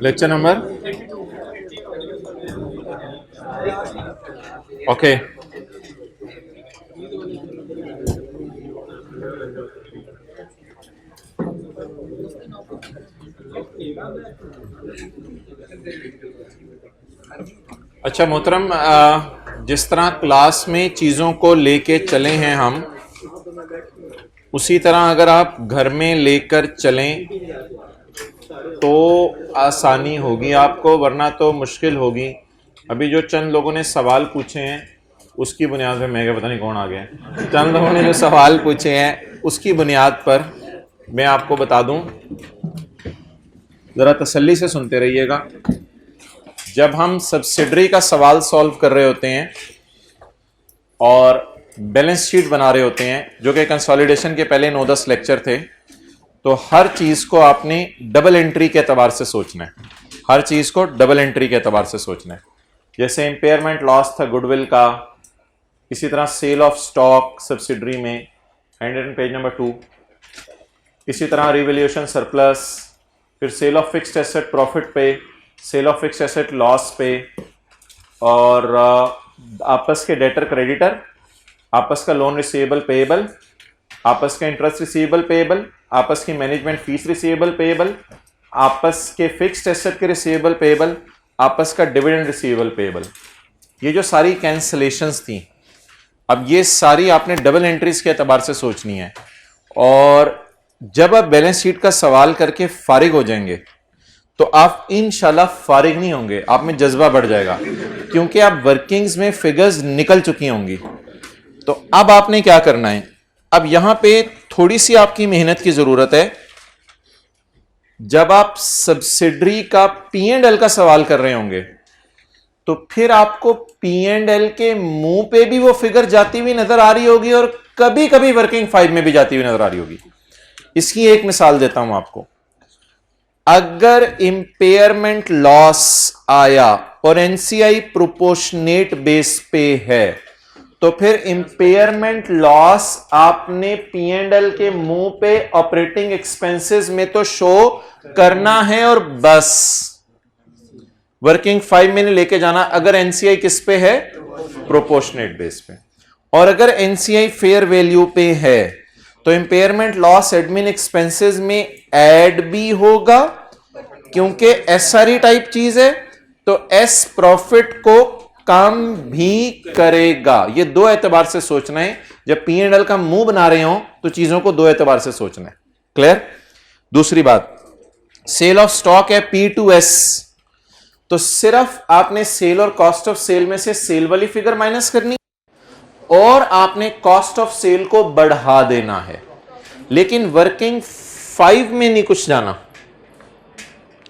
Lecture number okay. अच्छा मोहतरम, जिस तरह क्लास में चीज़ों को लेके चले हैं हम, उसी तरह अगर आप घर में लेकर चलें तो आसानी होगी आपको, वरना तो मुश्किल होगी। अभी जो चंद लोगों ने सवाल पूछे हैं उसकी बुनियाद पर, मैं क्या पता नहीं कौन आ गया, चंद लोगों ने जो सवाल पूछे हैं उसकी बुनियाद पर मैं आपको बता दूं, ज़रा तसल्ली से सुनते रहिएगा। जब हम सब्सिडरी का सवाल सॉल्व कर रहे होते हैं और बैलेंस शीट बना रहे होते हैं, जो कि कंसोलिडेशन के पहले 9-10 लेक्चर थे, तो हर चीज़ को आपने डबल एंट्री के एतबार से सोचना है। हर चीज़ को डबल एंट्री के एतबार से सोचना है। जैसे इम्पेयरमेंट लॉस था गुडविल का, इसी तरह सेल ऑफ स्टॉक सब्सिडरी में, हैंड पेज नंबर 2, इसी तरह रिवैल्यूएशन सरप्लस, फिर sale of fixed asset profit पे, sale of fixed asset loss पे, और आपस के डेटर क्रेडिटर, आपस का लोन रिसीवेबल पेएबल, आपस का इंटरेस्ट रिसीवेबल पेएबल, आपस की मैनेजमेंट फीस रिसीवेबल पेएबल, आपस के फिक्स्ड एसेट के रिसीवेबल पेएबल, आपस का डिविडेंड रिसीवेबल पेएबल। ये जो सारी कैंसलेशंस थी, अब ये सारी आपने डबल एंट्रीज के एतबार से सोचनी है। और जब आप बैलेंस शीट का सवाल करके फारिग हो जाएंगे तो आप इंशाल्लाह फारिग नहीं होंगे, आप में जज्बा बढ़ जाएगा, क्योंकि आप वर्किंग्स में फिगर्स निकल चुकी होंगी। तो अब आपने क्या करना है, अब यहां पे थोड़ी सी आपकी मेहनत की जरूरत है। जब आप सब्सिडरी का पी एंड एल का सवाल कर रहे होंगे तो फिर आपको पी एंड एल के मुंह पे भी वो फिगर जाती हुई नजर आ रही होगी और कभी कभी वर्किंग 5 में भी जाती हुई नजर आ रही होगी। इसकी एक मिसाल देता हूं आपको। अगर इंपेयरमेंट लॉस आया और एनसीआई प्रोपोर्शनेट बेस पे है, तो फिर इंपेयरमेंट लॉस आपने पी एंड एल के मुंह पे ऑपरेटिंग एक्सपेंसेस में तो शो करना है और बस, वर्किंग 5 में नहीं लेके जाना। अगर एनसीआई किस पे है, प्रोपोर्शनेट बेस पे। और अगर एनसीआई फेयर वैल्यू पे है तो इंपेयरमेंट लॉस एडमिन एक्सपेंसेस में ऐड भी होगा, क्योंकि एसआरई टाइप चीज है, तो एस प्रॉफिट को कम भी करेगा। ये दो एतबार से सोचना है। जब पी एंड एल का मुंह बना रहे हो तो चीजों को दो एतबार से सोचना है। क्लियर? दूसरी बात, सेल ऑफ स्टॉक है P2S, तो सिर्फ आपने सेल और कॉस्ट ऑफ सेल में से सेल वाली फिगर माइनस करनी और आपने कॉस्ट ऑफ सेल को बढ़ा देना है, लेकिन वर्किंग 5 में नहीं कुछ जाना,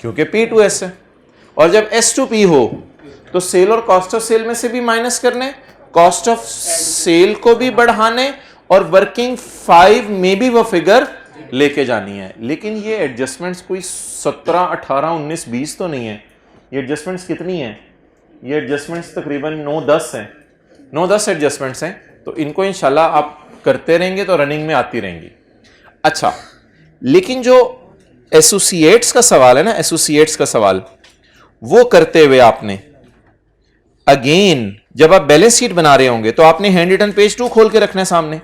क्योंकि P2S है। और जब S2P हो तो सेल और कॉस्ट ऑफ सेल में से भी माइनस करने, कॉस्ट ऑफ सेल को भी बढ़ाने, और वर्किंग 5 में भी वो फिगर लेके जानी है। लेकिन ये एडजस्टमेंट्स कोई 17, 18, 19, 20 तो नहीं है। ये एडजस्टमेंट्स कितनी है? ये एडजस्टमेंट्स तकरीबन 9-10 हैं, 9-10 एडजस्टमेंट्स हैं। तो इनको इंशाल्लाह आप करते रहेंगे तो रनिंग में आती रहेंगी। अच्छा, लेकिन जो एसोसिएट्स का सवाल है ना, एसोसिएट्स का सवाल, वो करते हुए आपने अगेन जब आप बैलेंस शीट बना रहे होंगे तो आपने हैंड रिटन पेज 2 खोल के रखना है सामने।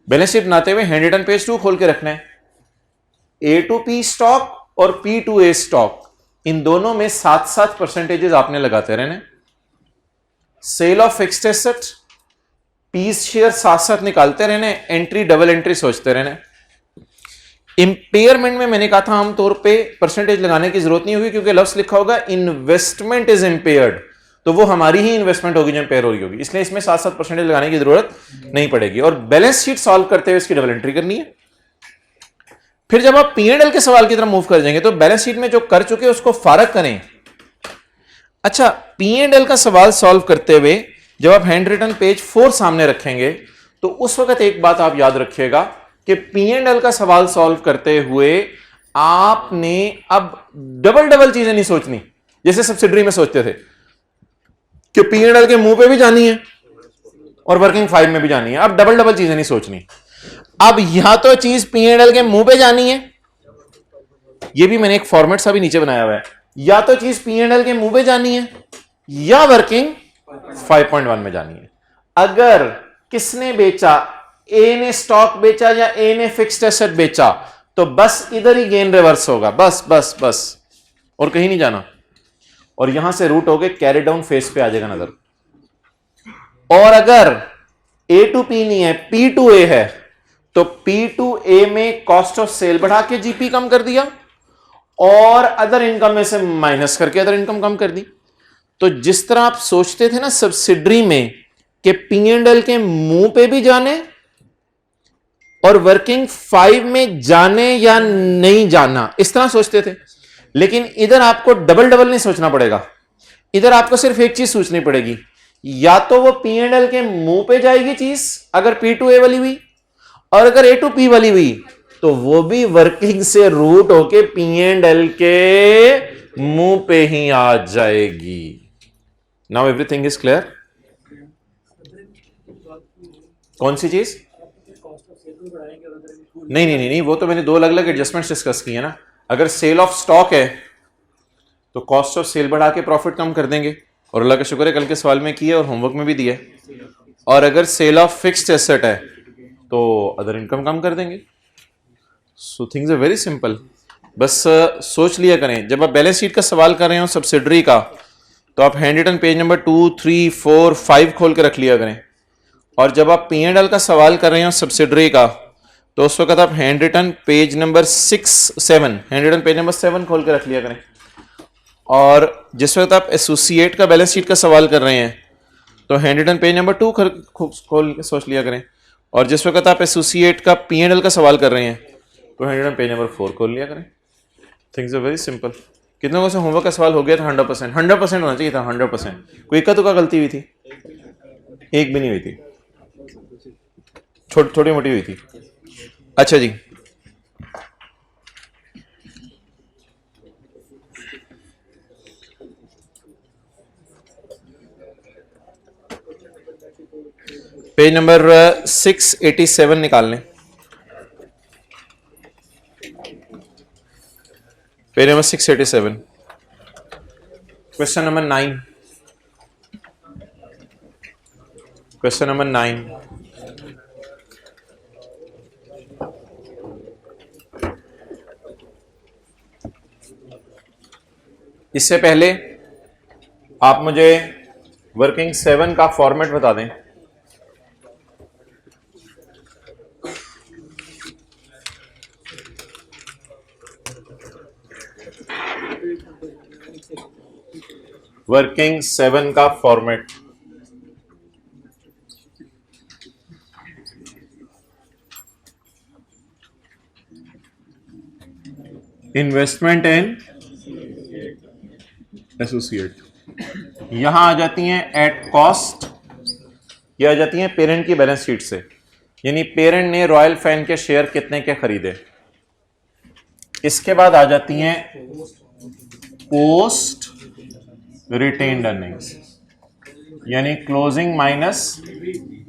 बैलेंस शीट बनाते हुए हैंड रिटन पेज 2 खोल के रखना है। A2P स्टॉक और P2A स्टॉक, इन दोनों में 7-7 परसेंटेजेस आपने लगाते रहने। Sale of fixed asset, P's share साथ साथ निकालते रहने, एंट्री डबल एंट्री सोचते रहने। इंपेयरमेंट में मैंने कहा था आमतौर पे परसेंटेज लगाने की जरूरत नहीं होगी, क्योंकि लफ्ज लिखा होगा इन्वेस्टमेंट इज इंपेयर्ड, तो वो हमारी ही इन्वेस्टमेंट होगी जो इंपेयर हो रही होगी, इसलिए इसमें 7-7 परसेंटेज लगाने की जरूरत नहीं पड़ेगी। और बैलेंस शीट सॉल्व करते हुए इसकी डबल एंट्री करनी है। फिर जब आप पी एंड एल के सवाल की तरफ मूव कर जाएंगे तो बैलेंस शीट में जो कर चुके उसको फारग करें। अच्छा, पी एंड एल का सवाल सॉल्व करते हुए जब आप हैंड रिटन पेज 4 सामने रखेंगे तो उस वक्त एक बात आप याद रखिएगा कि पी एंड एल का सवाल सॉल्व करते हुए आपने अब डबल डबल चीजें नहीं सोचनी, जैसे सब्सिडरी में सोचते थे कि पी एंड एल के मुंह पे भी जानी है और वर्किंग 5 में भी जानी है। अब डबल डबल चीजें नहीं सोचनी। अब या तो चीज P&L के मुंह पे जानी है, ये भी मैंने एक फॉर्मेट सा भी नीचे बनाया हुआ है, या तो चीज P&L के मुंह पे जानी है या वर्किंग 5.1 में जानी है। अगर किसने बेचा, ए ने स्टॉक बेचा या ए ने फिक्स्ड एसेट बेचा, तो बस इधर ही गेन रिवर्स होगा, बस बस बस, और कहीं नहीं जाना। और यहां से रूट होके कैरी डाउन फेस पे आ जाएगा नजर। और अगर ए टू पी नहीं है, पी टू ए है, तो पी टू ए में कॉस्ट ऑफ सेल बढ़ा के जीपी कम कर दिया और अदर इनकम में से माइनस करके अदर इनकम कम कर दी। तो जिस तरह आप सोचते थे ना सब्सिडरी में कि P&L के मुंह पे भी जाने और वर्किंग 5 में जाने या नहीं जाना, इस तरह सोचते थे, लेकिन इधर आपको डबल डबल नहीं सोचना पड़ेगा। इधर आपको सिर्फ एक चीज सोचनी पड़ेगी, या तो वो P&L के मुंह पे जाएगी चीज अगर P टू ए वाली हुई, और अगर A टू P वाली हुई तो वो भी वर्किंग से रूट होके P&L के मुंह पे ही आ जाएगी। Now everything is clear. कौन सी चीज? नहीं नहीं नहीं नहीं, वो तो मैंने दो अलग अलग एडजस्टमेंट्स डिस्कस की है ना। अगर सेल ऑफ स्टॉक है तो कॉस्ट ऑफ सेल बढ़ा के प्रॉफिट कम कर देंगे, और अल्लाह का शुक्र है कल के सवाल में किया और होमवर्क में भी दिया। और अगर सेल ऑफ फिक्स्ड एसेट है तो अदर इनकम कम कर देंगे। So things are very simple. बस सोच लिया करें, जब आप बैलेंस शीट का सवाल कर रहे हो सब्सिडरी का, तो आप हैंड रिटन पेज नंबर 2, 3, 4, 5 खोल के रख लिया करें। और जब आप P&L का सवाल कर रहे हो सब्सिडरी का, तो उस वक्त आप handwritten page number 6, 7, handwritten page number 7 खोल के रख लिया करें। और जिस वक्त आप एसोसिएट का बैलेंस शीट का सवाल कर रहे हैं तो हैंड रिटन पेज नंबर 2 खोल के सोच लिया करें। और जिस वक्त आप एसोसिएट का P&L का सवाल कर रहे हैं तो हैंड रिटन पेज नंबर 4 खोल लिया करें। Things are very simple. कितने को से होमवर्क का सवाल हो गया था? 100%, 100% होना चाहिए था, 100%। कोई इक्का तुक्का गलती हुई थी? एक भी नहीं हुई थी, छोटी मोटी हुई थी। अच्छा जी, पेज नंबर 687 निकाल लें। Page number 687, question number 9। Question number 9। इससे पहले आप मुझे वर्किंग 7 का फॉर्मेट बता दें। वर्किंग 7 का फॉर्मेट। इन्वेस्टमेंट इन एसोसिएट, यहां आ जाती हैं एट कॉस्ट, ये आ जाती हैं पेरेंट की बैलेंस शीट से। यानी पेरेंट ने रॉयल फैन के शेयर कितने के खरीदे। इसके बाद आ जाती हैं पोस्ट रिटेन्ड अर्निंग्स, यानी क्लोजिंग माइनस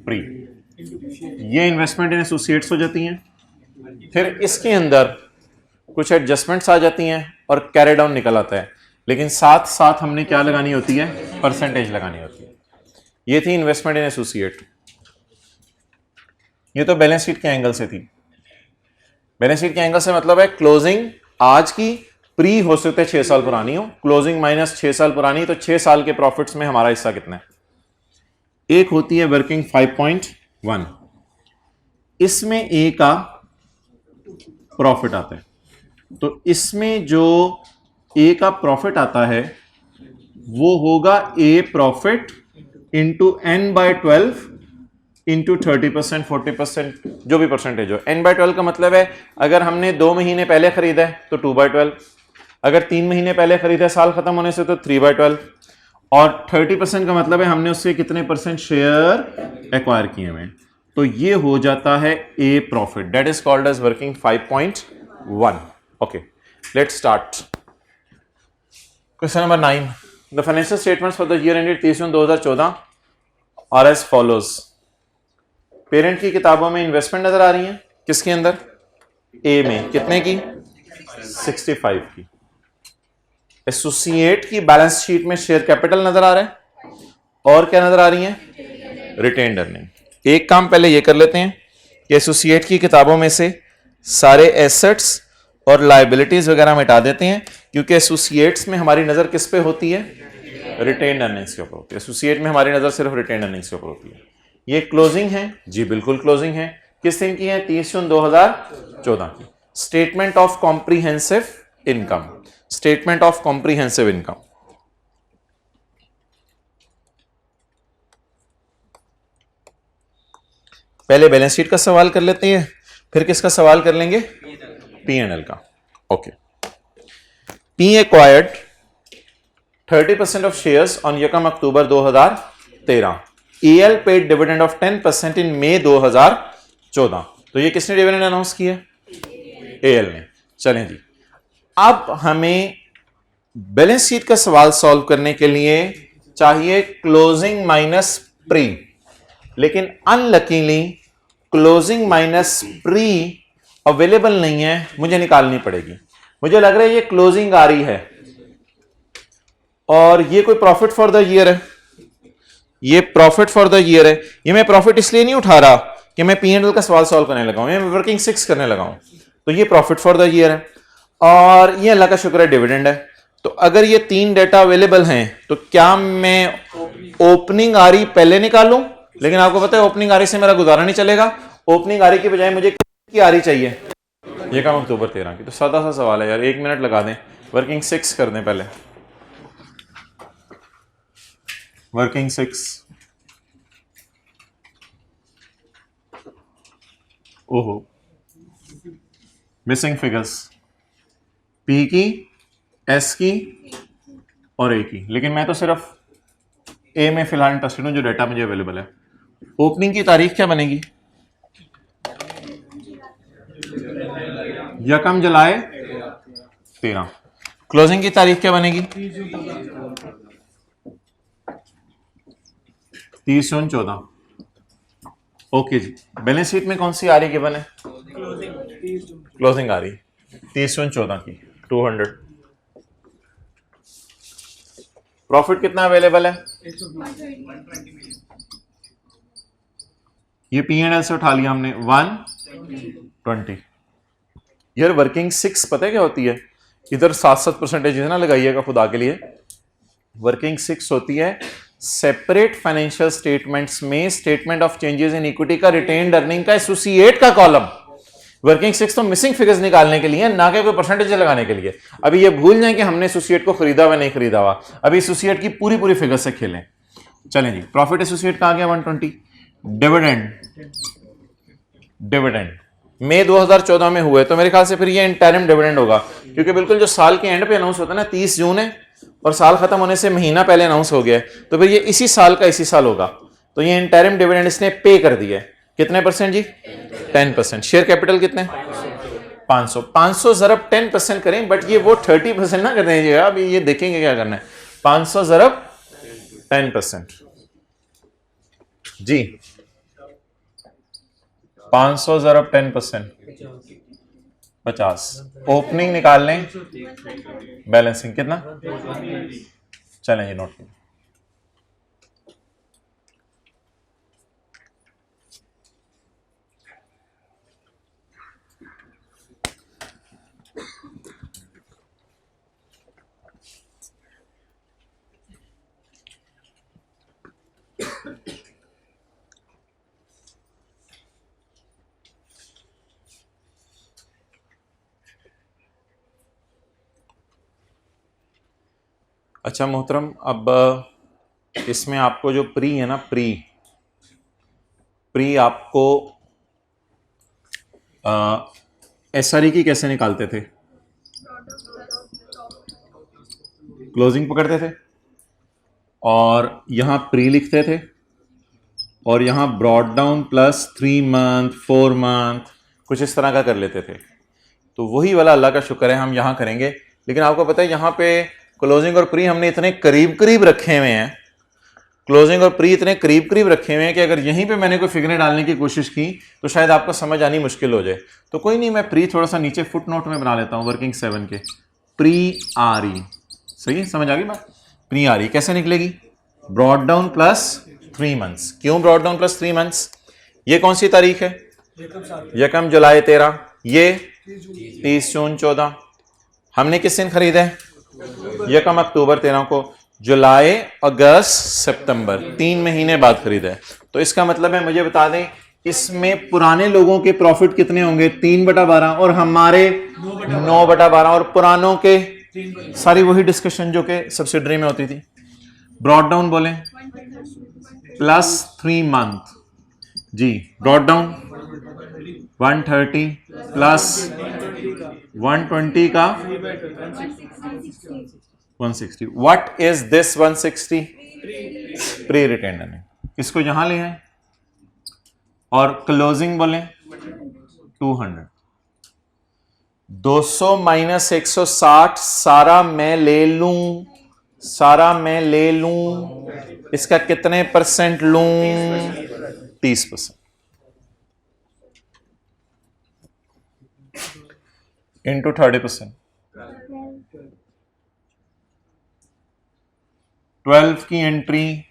प्री। ये इन्वेस्टमेंट इन एसोसिएट्स हो जाती हैं। फिर इसके अंदर कुछ एडजस्टमेंट्स आ जाती हैं और कैरी डाउन निकल आता है, लेकिन साथ साथ हमने क्या लगानी होती है? परसेंटेज लगानी होती है। ये थी इन्वेस्टमेंट इन एसोसिएट। ये तो बैलेंस शीट के एंगल से थी। बैलेंस शीट के एंगल से मतलब है क्लोजिंग आज की, प्री हो सकते 6 साल पुरानी हो, क्लोजिंग माइनस 6 साल पुरानी, तो 6 साल के प्रॉफिट्स में हमारा हिस्सा कितना है। एक होती है वर्किंग 5.1, इसमें ए का प्रॉफिट आता है। तो इसमें जो ए का प्रॉफिट आता है वो होगा ए प्रॉफिट इंटू n/12 इंटू 30%, 40%, जो भी परसेंटेज हो। n/12 का मतलब है अगर हमने 2 महीने पहले खरीदा है तो 2/12, अगर 3 महीने पहले खरीदा है साल खत्म होने से तो 3/12, और 30% का मतलब है हमने उससे कितने परसेंट शेयर एक्वायर किए हुए। तो ये हो जाता है a profit, that is called as working 5.1। Okay, let's start. Question number 9, the financial statements for the year ended 30 June 2014 are as follows. Parent की किताबों में इन्वेस्टमेंट नजर आ रही है, किसके अंदर? ए में। कितने की? 65 की। एसोसिएट की बैलेंस शीट में शेयर कैपिटल नजर आ रहा है, और क्या नजर आ रही है? Retained earning. एक काम पहले ये कर लेते हैं कि एसोसिएट की किताबों में से सारे एसेट्स और लायबिलिटीज वगैरह मिटा देते हैं, क्योंकि एसोसिएट्स में हमारी नजर किस पे होती है? रिटेन्ड अर्निंग्स के ऊपर होती है। एसोसिएट में हमारी नजर सिर्फ रिटेन्ड अर्निंग्स के ऊपर होती है। ये क्लोजिंग है जी, बिल्कुल क्लोजिंग है। किस दिन की है? 30 जून 2014 की। Statement of comprehensive income, statement of comprehensive income. पहले बैलेंस शीट का सवाल कर लेते हैं, फिर किसका सवाल कर लेंगे? P&L का। Okay. P acquired 30% of shares on यकम अक्टूबर 2013। EL paid dividend of 10% in May 2014। तो ये किसने डिविडेंड अनाउंस किया? AL ने। चलें जी, अब हमें बैलेंस शीट का सवाल सॉल्व करने के लिए चाहिए क्लोजिंग माइनस प्री, लेकिन unluckily closing minus pre available नहीं है, मुझे निकालनी पड़ेगी। मुझे लग रहा है ये क्लोजिंग आ रही है और ये कोई प्रॉफिट फॉर द ईयर है, ये प्रॉफिट फॉर द ईयर है। ये मैं प्रॉफिट इसलिए नहीं उठा रहा कि मैं P&L का सवाल सॉल्व करने लगा हूं, मैं वर्किंग 6 करने लगा हूं। तो ये प्रॉफिट फॉर द ईयर है और ये अल्लाह का शुक्र है डिविडेंड है। तो अगर ये 3 डेटा अवेलेबल हैं तो क्या मैं ओपनिंग आरी पहले निकालूं? लेकिन आपको पता है ओपनिंग आरी से मेरा गुजारा नहीं चलेगा। ओपनिंग आरी की बजाय मुझे की आरी चाहिए, ये काम अक्टूबर 13 की। तो सादा सा सवाल है यार, 1 मिनट लगा दें, वर्किंग 6 कर दें पहले। वर्किंग 6, ओहो, मिसिंग फिगर्स, P की, S की और A की। लेकिन मैं तो सिर्फ A में फिलहाल इंटरेस्टेड हूं, जो डेटा मुझे अवेलेबल है। ओपनिंग की तारीख क्या बनेगी? यकम जुलाई 13। क्लोजिंग की तारीख क्या बनेगी? 30 जून 14। ओके जी। बैलेंस शीट में कौन सी आ रही गिवन है? क्लोजिंग आ रही 30 जून 14 की, 200। प्रॉफिट कितना अवेलेबल है? ये P&L से उठा लिया हमने 120। यार वर्किंग 6 पता है क्या होती है? इधर 7% ना लगाइएगा खुदा के लिए। वर्किंग 6 होती है सेपरेट फाइनेंशियल स्टेटमेंट्स में statement of changes in equity का रिटेन्ड अर्निंग का एसोसिएट का कॉलम। वर्किंग 6 तो मिसिंग फिगर्स निकालने के लिए, ना कि कोई परसेंटेज लगाने के लिए। अभी ये भूल जाएं कि हमने एसोसिएट को खरीदा हुआ नहीं खरीदा हुआ, अभी एसोसिएट की पूरी पूरी फिगर से खेलें। चलें जी, प्रॉफिट एसोसिएट का आ गया 120। डिविडेंड मई 2014 में हुए, तो मेरे ख्याल से फिर ये इंटरिम डिविडेंड होगा, क्योंकि बिल्कुल जो साल के एंड पे अनाउंस होता है ना, 30 जून है और साल खत्म होने से महीना पहले अनाउंस हो गया है, तो फिर ये इसी साल का इसी साल होगा। तो ये इंटरिम डिविडेंड इसने पे कर दिया है। कितने परसेंट जी? 10%। शेयर कैपिटल कितने? 500। 500 ज़रब 10% करें, बट ये वो 30% ना कर दीजिएगा, अभी ये देखेंगे क्या करना है। 500 ज़रब 10% जी, 500 ज़रब 10%, 50। ओपनिंग निकाल लें, बैलेंसिंग कितना? चलें ये नोट करें। अच्छा मोहतरम, अब इसमें आपको जो प्री है ना, प्री आपको SRE की कैसे निकालते थे? क्लोजिंग पकड़ते थे और यहां प्री लिखते थे और यहां brought down plus 3 month 4 month कुछ इस तरह का कर लेते थे। तो वही वाला अल्लाह का शुक्र है हम यहां करेंगे। लेकिन आपको पता है यहां पे क्लोजिंग और प्री हमने इतने करीब करीब रखे हुए हैं, क्लोजिंग और प्री इतने करीब करीब रखे हुए हैं कि अगर यहीं पे मैंने कोई फिगरें डालने की कोशिश की तो शायद आपको समझ आनी मुश्किल हो जाए। तो कोई नहीं, मैं प्री थोड़ा सा नीचे फुट नोट में बना लेता हूं वर्किंग 7 के। प्री आर ई, सही है, समझ आ गई बात। प्री आर ई कैसे निकलेगी? Brought down plus 3 months. क्यों ब्रॉड डाउन प्लस 3 मंथ्स? ये कौन सी तारीख है? यकम जुलाई 13, ये 30 जून 14। हमने किस दिन खरीदा है? यकम अक्टूबर 13 को। जुलाई अगस्त सितंबर 3 महीने बाद खरीदा है। तो इसका मतलब है, मुझे बता दें इसमें पुराने लोगों के प्रॉफिट कितने होंगे? 3/12 और हमारे 9/12 और पुरानों के सारी वही डिस्कशन जो कि सब्सिडरी में होती थी। ब्रॉड डाउन बोले प्लस 3 मंथ जी। ब्रॉड डाउन 130 प्लस 120 का 160। What is this 160? Pre retained earning. इसको यहां ले आए और क्लोजिंग बोले 200। 200 माइनस 160 सारा मैं ले लूं, सारा मैं ले लूं। इसका कितने परसेंट लूं? 30%। इंटू 30%। 12 की एंट्री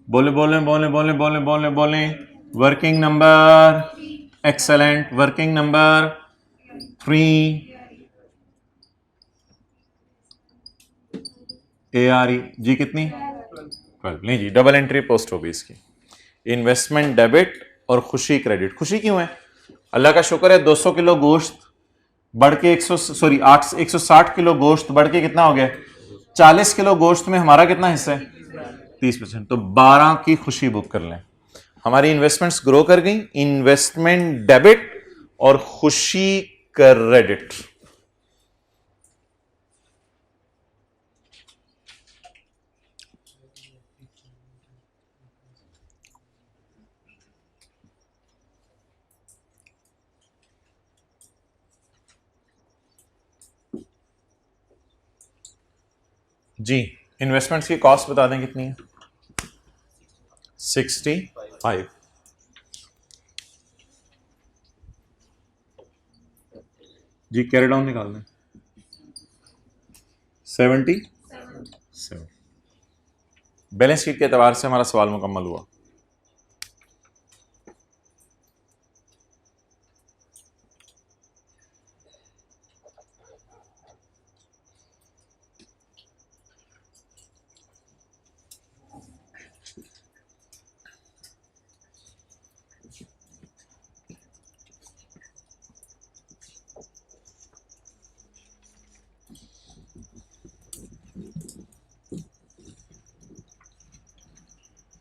बोले बोले बोले बोले बोले बोले बोले working number, excellent. Working number 3 ARE जी कितनी? 12। नहीं जी, डबल एंट्री पोस्ट होगी इसकी। इन्वेस्टमेंट डेबिट और खुशी क्रेडिट। खुशी क्यों है? अल्लाह का शुक्र है 200 किलो गोश्त बढ़ के 160 किलो गोश्त बढ़ के कितना हो गया? 40 किलो गोश्त में हमारा कितना हिस्सा है? 30%। तो 12 की खुशी बुक कर लें। हमारी इन्वेस्टमेंट्स ग्रो कर गई। इन्वेस्टमेंट डेबिट और खुशी क्रेडिट। जी, इन्वेस्टमेंट्स की कॉस्ट बता दें कितनी है? 65। जी कैरी डाउन निकाल दें। 77। बैलेंस शीट के एतबार से हमारा सवाल मुकम्मल हुआ।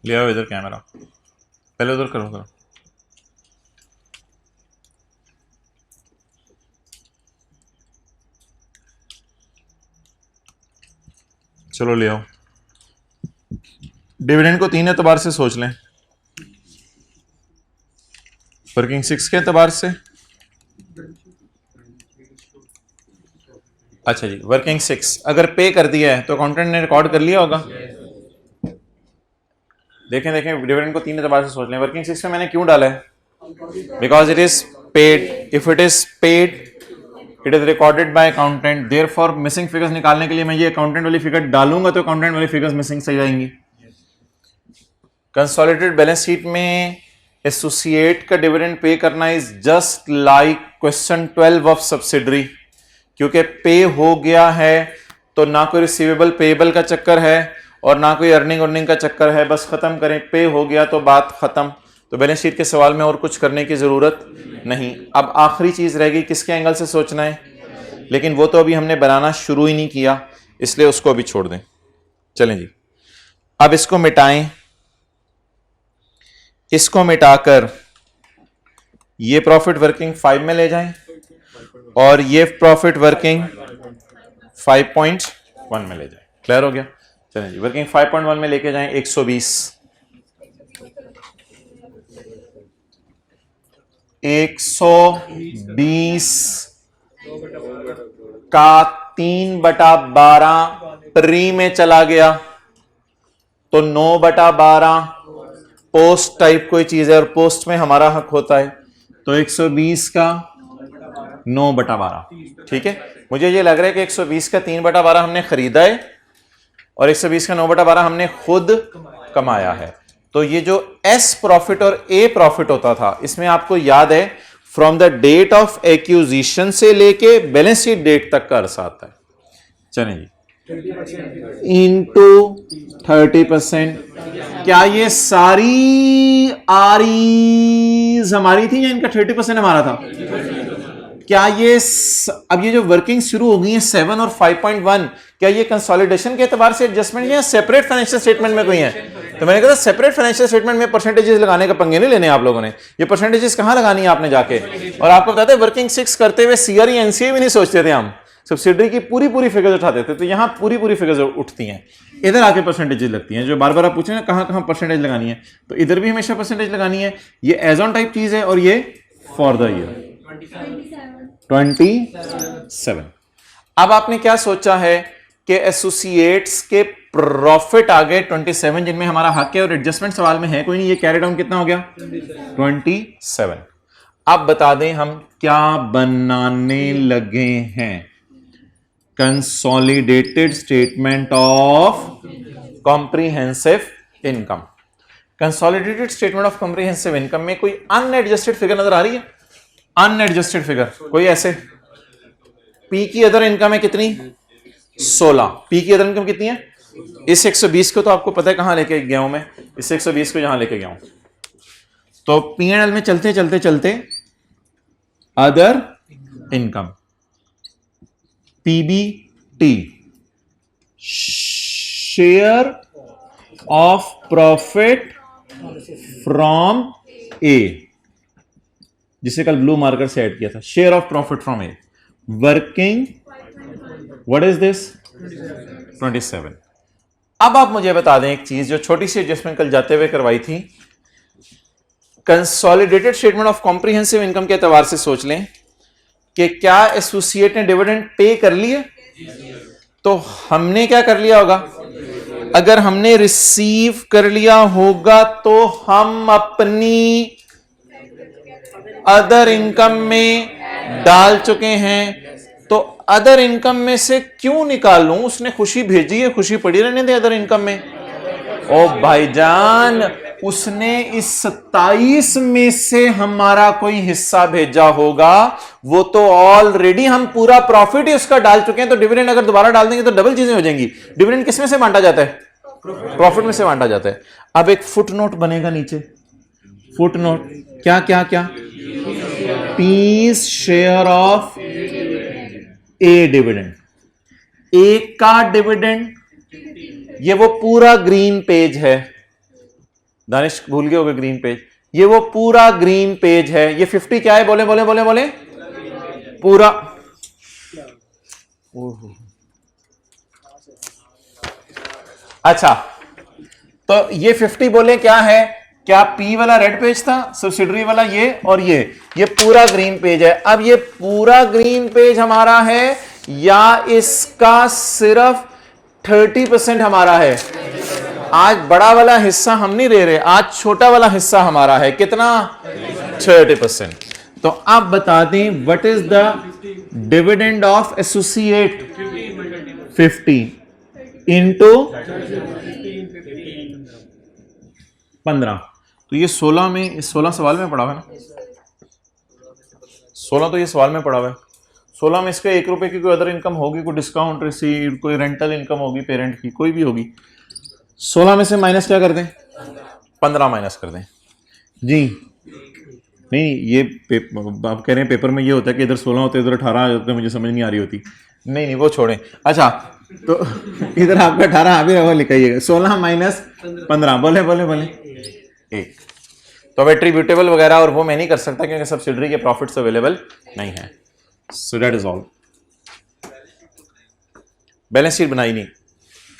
ले आओ इधर कैमरा, पहले उधर करो करो। चलो ले आओ। डिविडेंड को 3 एतबार से सोच लें। वर्किंग 6 के एतबार से। अच्छा जी, वर्किंग 6 अगर पे कर दिया है तो अकाउंटेंट ने रिकॉर्ड कर लिया होगा। देखें देखें, डिविडेंड को 3 एतबार से सोच लें। वर्किंग 6 में मैंने क्यों डाला है? Because it is paid. If it is paid it is recorded by accountant. Therefore missing figures निकालने के लिए मैं ये अकाउंटेंट वाली फिगर डालूंगा तो अकाउंटेंट वाली फिगर्स मिसिंग सही जाएंगी। कंसोलिडेटेड बैलेंस शीट में एसोसिएट का डिविडेंड पे करना is just like question 12 of subsidiary. क्योंकि पे हो गया है तो ना कोई रिसीवेबल पेएबल का चक्कर है और ना कोई अर्निंग का चक्कर है। बस खत्म करें, पे हो गया तो बात खत्म। तो बैलेंस शीट के सवाल में और कुछ करने की जरूरत नहीं। अब आखिरी चीज रहेगी, किसके एंगल से सोचना है? लेकिन वो तो अभी हमने बनाना शुरू ही नहीं किया, इसलिए उसको अभी छोड़ दें। चलें जी, अब इसको मिटाएं। इसको मिटाकर ये प्रॉफिट वर्किंग 5 में ले जाएं और ये प्रॉफिट वर्किंग 5.1 में ले जाएं। क्लियर हो गया? चलें जी, वर्किंग 5.1 में लेके जाएं 120। 120 का 3/12 प्री में चला गया तो 9/12 पोस्ट टाइप कोई चीज है और पोस्ट में हमारा हक होता है, तो 120 का 9/12। ठीक है, मुझे ये लग रहा है कि 120 का 3/12 हमने खरीदा है और 120 का 9/12 हमने खुद कमाया है। तो ये जो एस प्रॉफिट और ए प्रॉफिट होता था, इसमें आपको याद है from the date of acquisition से लेके बैलेंस शीट डेट तक का अरसा आता है। चलें जी, इंटू 30%। क्या ये सारी आरीज हमारी थी या इनका 30% हमारा था? क्या ये अब ये जो वर्किंग शुरू हो गई है 7 और 5.1, क्या ये कंसोलिडेशन के एतबार से एडजस्टमेंट या सेपरेट फाइनेंशियल स्टेटमेंट में कोई है? तो मैंने कहा सेपरेट फाइनेंशियल स्टेटमेंट में परसेंटेजेस लगाने का पंगे नहीं लेने आप लोगों ने। ये परसेंटेजेस कहां लगानी है आपने जाके? और आपको बताते हैं वर्किंग 6 करते हुए सीआरई एनसीए भी नहीं सोचते थे हम, सब्सिडरी की पूरी फिगर्स उठाते थे। तो यहां पूरी फिगर्स उठती हैं, इधर आके परसेंटेजेस लगती हैं। जो बार बार आप पूछे ना कहां परसेंटेज लगानी है, तो इधर भी हमेशा परसेंटेज लगानी है। ये एज ऑन टाइप चीज है और ये फॉर द ईयर 27। अब आपने क्या सोचा है कि एसोसिएट्स के प्रॉफिट आ गए 27, जिनमें हमारा हक है और एडजस्टमेंट सवाल में है कोई नहीं। ये कैरी डाउन कितना हो गया? 27। अब बता दें हम क्या बनाने लगे हैं? Consolidated statement of comprehensive income. Consolidated statement of comprehensive income में कोई अनएडजस्टेड फिगर नजर आ रही है? अनएडजस्टेड फिगर कोई ऐसे? पी की अदर इनकम है कितनी? 16। पी की अदर इनकम कितनी है? इस 120 को तो आपको पता है कहां लेके गया हूं मैं, इस 120 को यहां लेके गया हूं। तो P&L में चलते other income, PBT, share of profit from A, जिसे कल ब्लू मार्कर से ऐड किया था, share of profit from A, working, what is this? 27। अब आप मुझे बता दें एक चीज, जो छोटी सी एडजस्टमेंट कल जाते हुए करवाई थी, consolidated statement of comprehensive income के एतबार से सोच लें कि क्या एसोसिएट ने डिविडेंड पे कर लिए? तो हमने क्या कर लिया होगा? अगर हमने रिसीव कर लिया होगा तो हम अपनी अदर इनकम में डाल चुके हैं। तो अदर इनकम में से क्यों निकालूं? उसने खुशी भेजी है, खुशी पड़ी रहने दे अदर इनकम में। ओ भाईजान, उसने इस 27 में से हमारा कोई हिस्सा भेजा होगा, वो तो ऑलरेडी हम पूरा प्रॉफिट ही उसका डाल चुके हैं। तो डिविडेंड अगर दोबारा डाल देंगे तो डबल चीजें हो जाएंगी। डिविडेंड किस में से बांटा जाता है? प्रॉफिट में से बांटा जाता है। अब एक फुट नोट बनेगा नीचे, फुट नोट, क्या क्या क्या? P's share of a dividend, एक का डिविडेंड, ये वो पूरा ग्रीन पेज है। दानिश भूल गए होगे ग्रीन पेज, ये वो पूरा ग्रीन पेज है। ये 50 क्या है? बोले बोले बोले बोले पूरा। अच्छा, तो ये 50 बोले क्या है? क्या पी वाला रेड पेज था, सब्सिडरी वाला ये, और ये पूरा ग्रीन पेज है। अब ये पूरा ग्रीन पेज हमारा है या इसका सिर्फ 30% हमारा है? आज बड़ा वाला हिस्सा हम नहीं ले रहे, आज छोटा वाला हिस्सा हमारा है। कितना? 30%। तो आप बता दें what is the dividend of associate? 50 into 15। तो ये 16 में, 16 सवाल में पड़ा हुआ है ना? 16 तो ये सवाल में पड़ा हुआ है। 16 में इसके 1 रुपए की कोई अदर इनकम होगी, कोई डिस्काउंट रिसीव्ड, कोई रेंटल इनकम होगी पेरेंट की, कोई भी होगी। 16 में से माइनस क्या कर दें? 15 माइनस कर दें जी। नहीं, ये आप कह रहे हैं पेपर में ये होता है कि इधर 16 होते इधर 18 होते, मुझे समझ नहीं आ रही होती। नहीं, वो छोड़ें। अच्छा, तो इधर आपका 18 अभी वो लिखाइएगा, 16 माइनस 15, बोले बोले बोले 1। तो अब एट्रीब्यूटेबल वगैरह और वो मैं नहीं कर सकता क्योंकि सब्सिडरी के प्रॉफिट्स अवेलेबल नहीं है। So that is all. Balance sheet बनाई नहीं,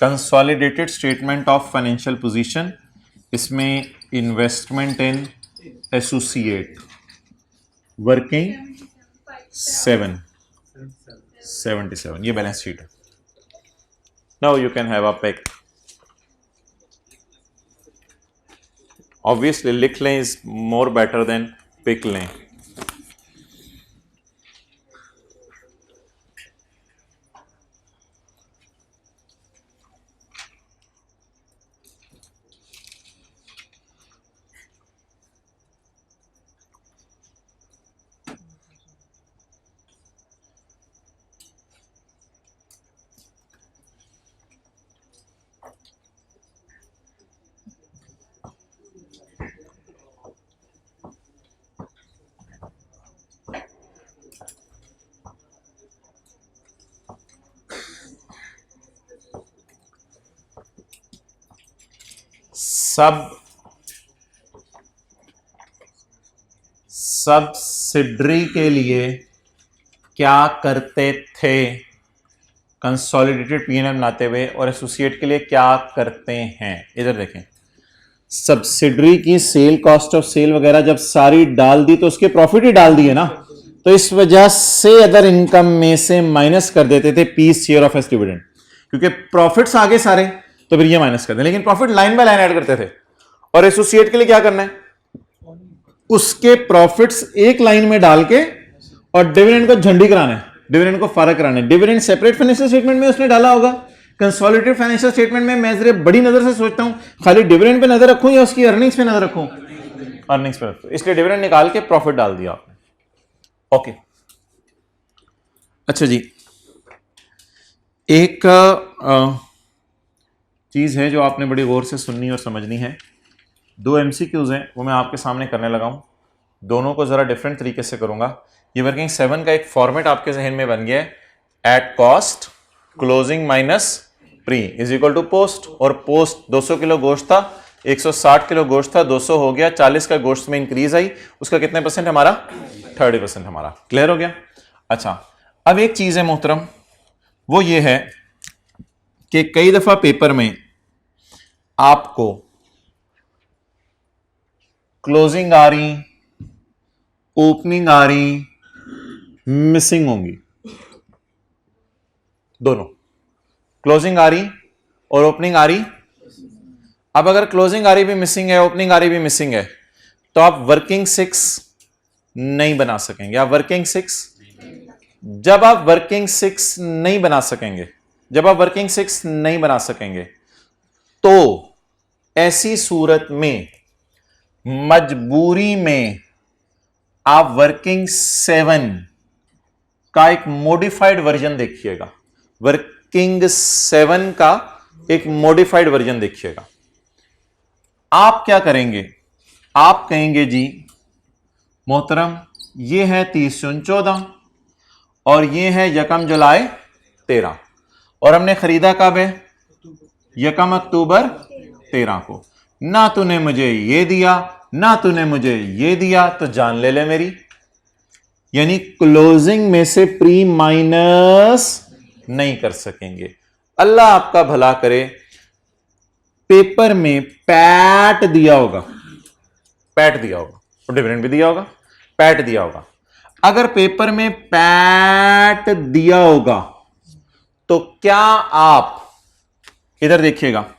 consolidated statement of financial position, इसमें इन्वेस्टमेंट इन एसोसिएट, वर्किंग 777, ये बैलेंस शीट है। Now you can have a pick. Obviously लिख लें is more better than pick लें। सब्सिडरी के लिए क्या करते थे कंसोलिडेटेड पीएनएल बनाते हुए, और एसोसिएट के लिए क्या करते हैं? इधर देखें, सब्सिडरी की सेल, कॉस्ट ऑफ सेल वगैरह जब सारी डाल दी तो उसके प्रॉफिट ही डाल दिए ना, तो इस वजह से अदर इनकम में से माइनस कर देते थे P's share of S dividend, क्योंकि प्रॉफिट्स आगे सारे, तो फिर ये माइनस कर दें। लेकिन profit line by line add करते थे। और एसोसिएट के लिए क्या करना है, उसके प्रॉफिट्स एक लाइन में डाल के और डिविडेंड को झंडी कराना है, डिविडेंड को फारग कराना है। डिविडेंड सेपरेट फाइनेंशियल स्टेटमेंट में उसने डाला होगा, कंसोलिडेटेड फाइनेंशियल स्टेटमेंट में मैं जरा बड़ी नजर से सोचता हूं, खाली डिविडेंड पे नजर रखूं या उसकी अर्निंग्स पे नजर रखूं? अर्निंग्स पे रखूं, इसलिए डिविडेंड निकाल के प्रॉफिट डाल दिया आपने। ओके, अच्छा जी, एक चीज है जो आपने बड़ी गौर से सुननी और समझनी है। 2 MCQs हैं, वो मैं आपके सामने करने लगा हूं, दोनों को जरा डिफरेंट तरीके से करूंगा। ये वर्किंग 7 का एक फॉर्मेट आपके जहन में बन गया है, at cost closing minus pre is equal to post. और पोस्ट 200 किलो गोश्त था, 160 किलो गोश्त था, 200 हो गया, 40 का गोश्त में इंक्रीज आई, उसका कितने परसेंट हमारा? 30% हमारा। क्लियर हो गया? अच्छा, अब एक चीज है मोहतरम, वो ये है कि कई दफा पेपर में आपको क्लोजिंग आ रही, ओपनिंग आ रही, मिसिंग होंगी, दोनों क्लोजिंग आ रही और ओपनिंग आ रही। अब अगर क्लोजिंग आ रही भी मिसिंग है, ओपनिंग आ रही भी मिसिंग है, तो आप वर्किंग 6 नहीं बना सकेंगे। आप वर्किंग 6, जब आप वर्किंग 6 नहीं बना सकेंगे, जब आप वर्किंग 6 नहीं बना सकेंगे, तो ऐसी सूरत में मजबूरी में आप वर्किंग 7 का एक मॉडिफाइड वर्जन देखिएगा। वर्किंग 7 का एक मॉडिफाइड वर्जन देखिएगा। आप क्या करेंगे? आप कहेंगे जी मोहतरम ये है 30 जून 14 और ये है 1 जुलाई 13, और हमने खरीदा कब है? 1 अक्टूबर 13 को। ना तूने मुझे ये दिया, ना तूने मुझे ये दिया, तो जान ले ले मेरी। यानी क्लोजिंग में से प्री माइनस नहीं कर सकेंगे। अल्लाह आपका भला करे, पेपर में पैट दिया होगा, पैट दिया होगा, और डिविडेंड भी दिया होगा, पैट दिया होगा। अगर पेपर में पैट दिया होगा तो क्या आप, इधर देखिएगा,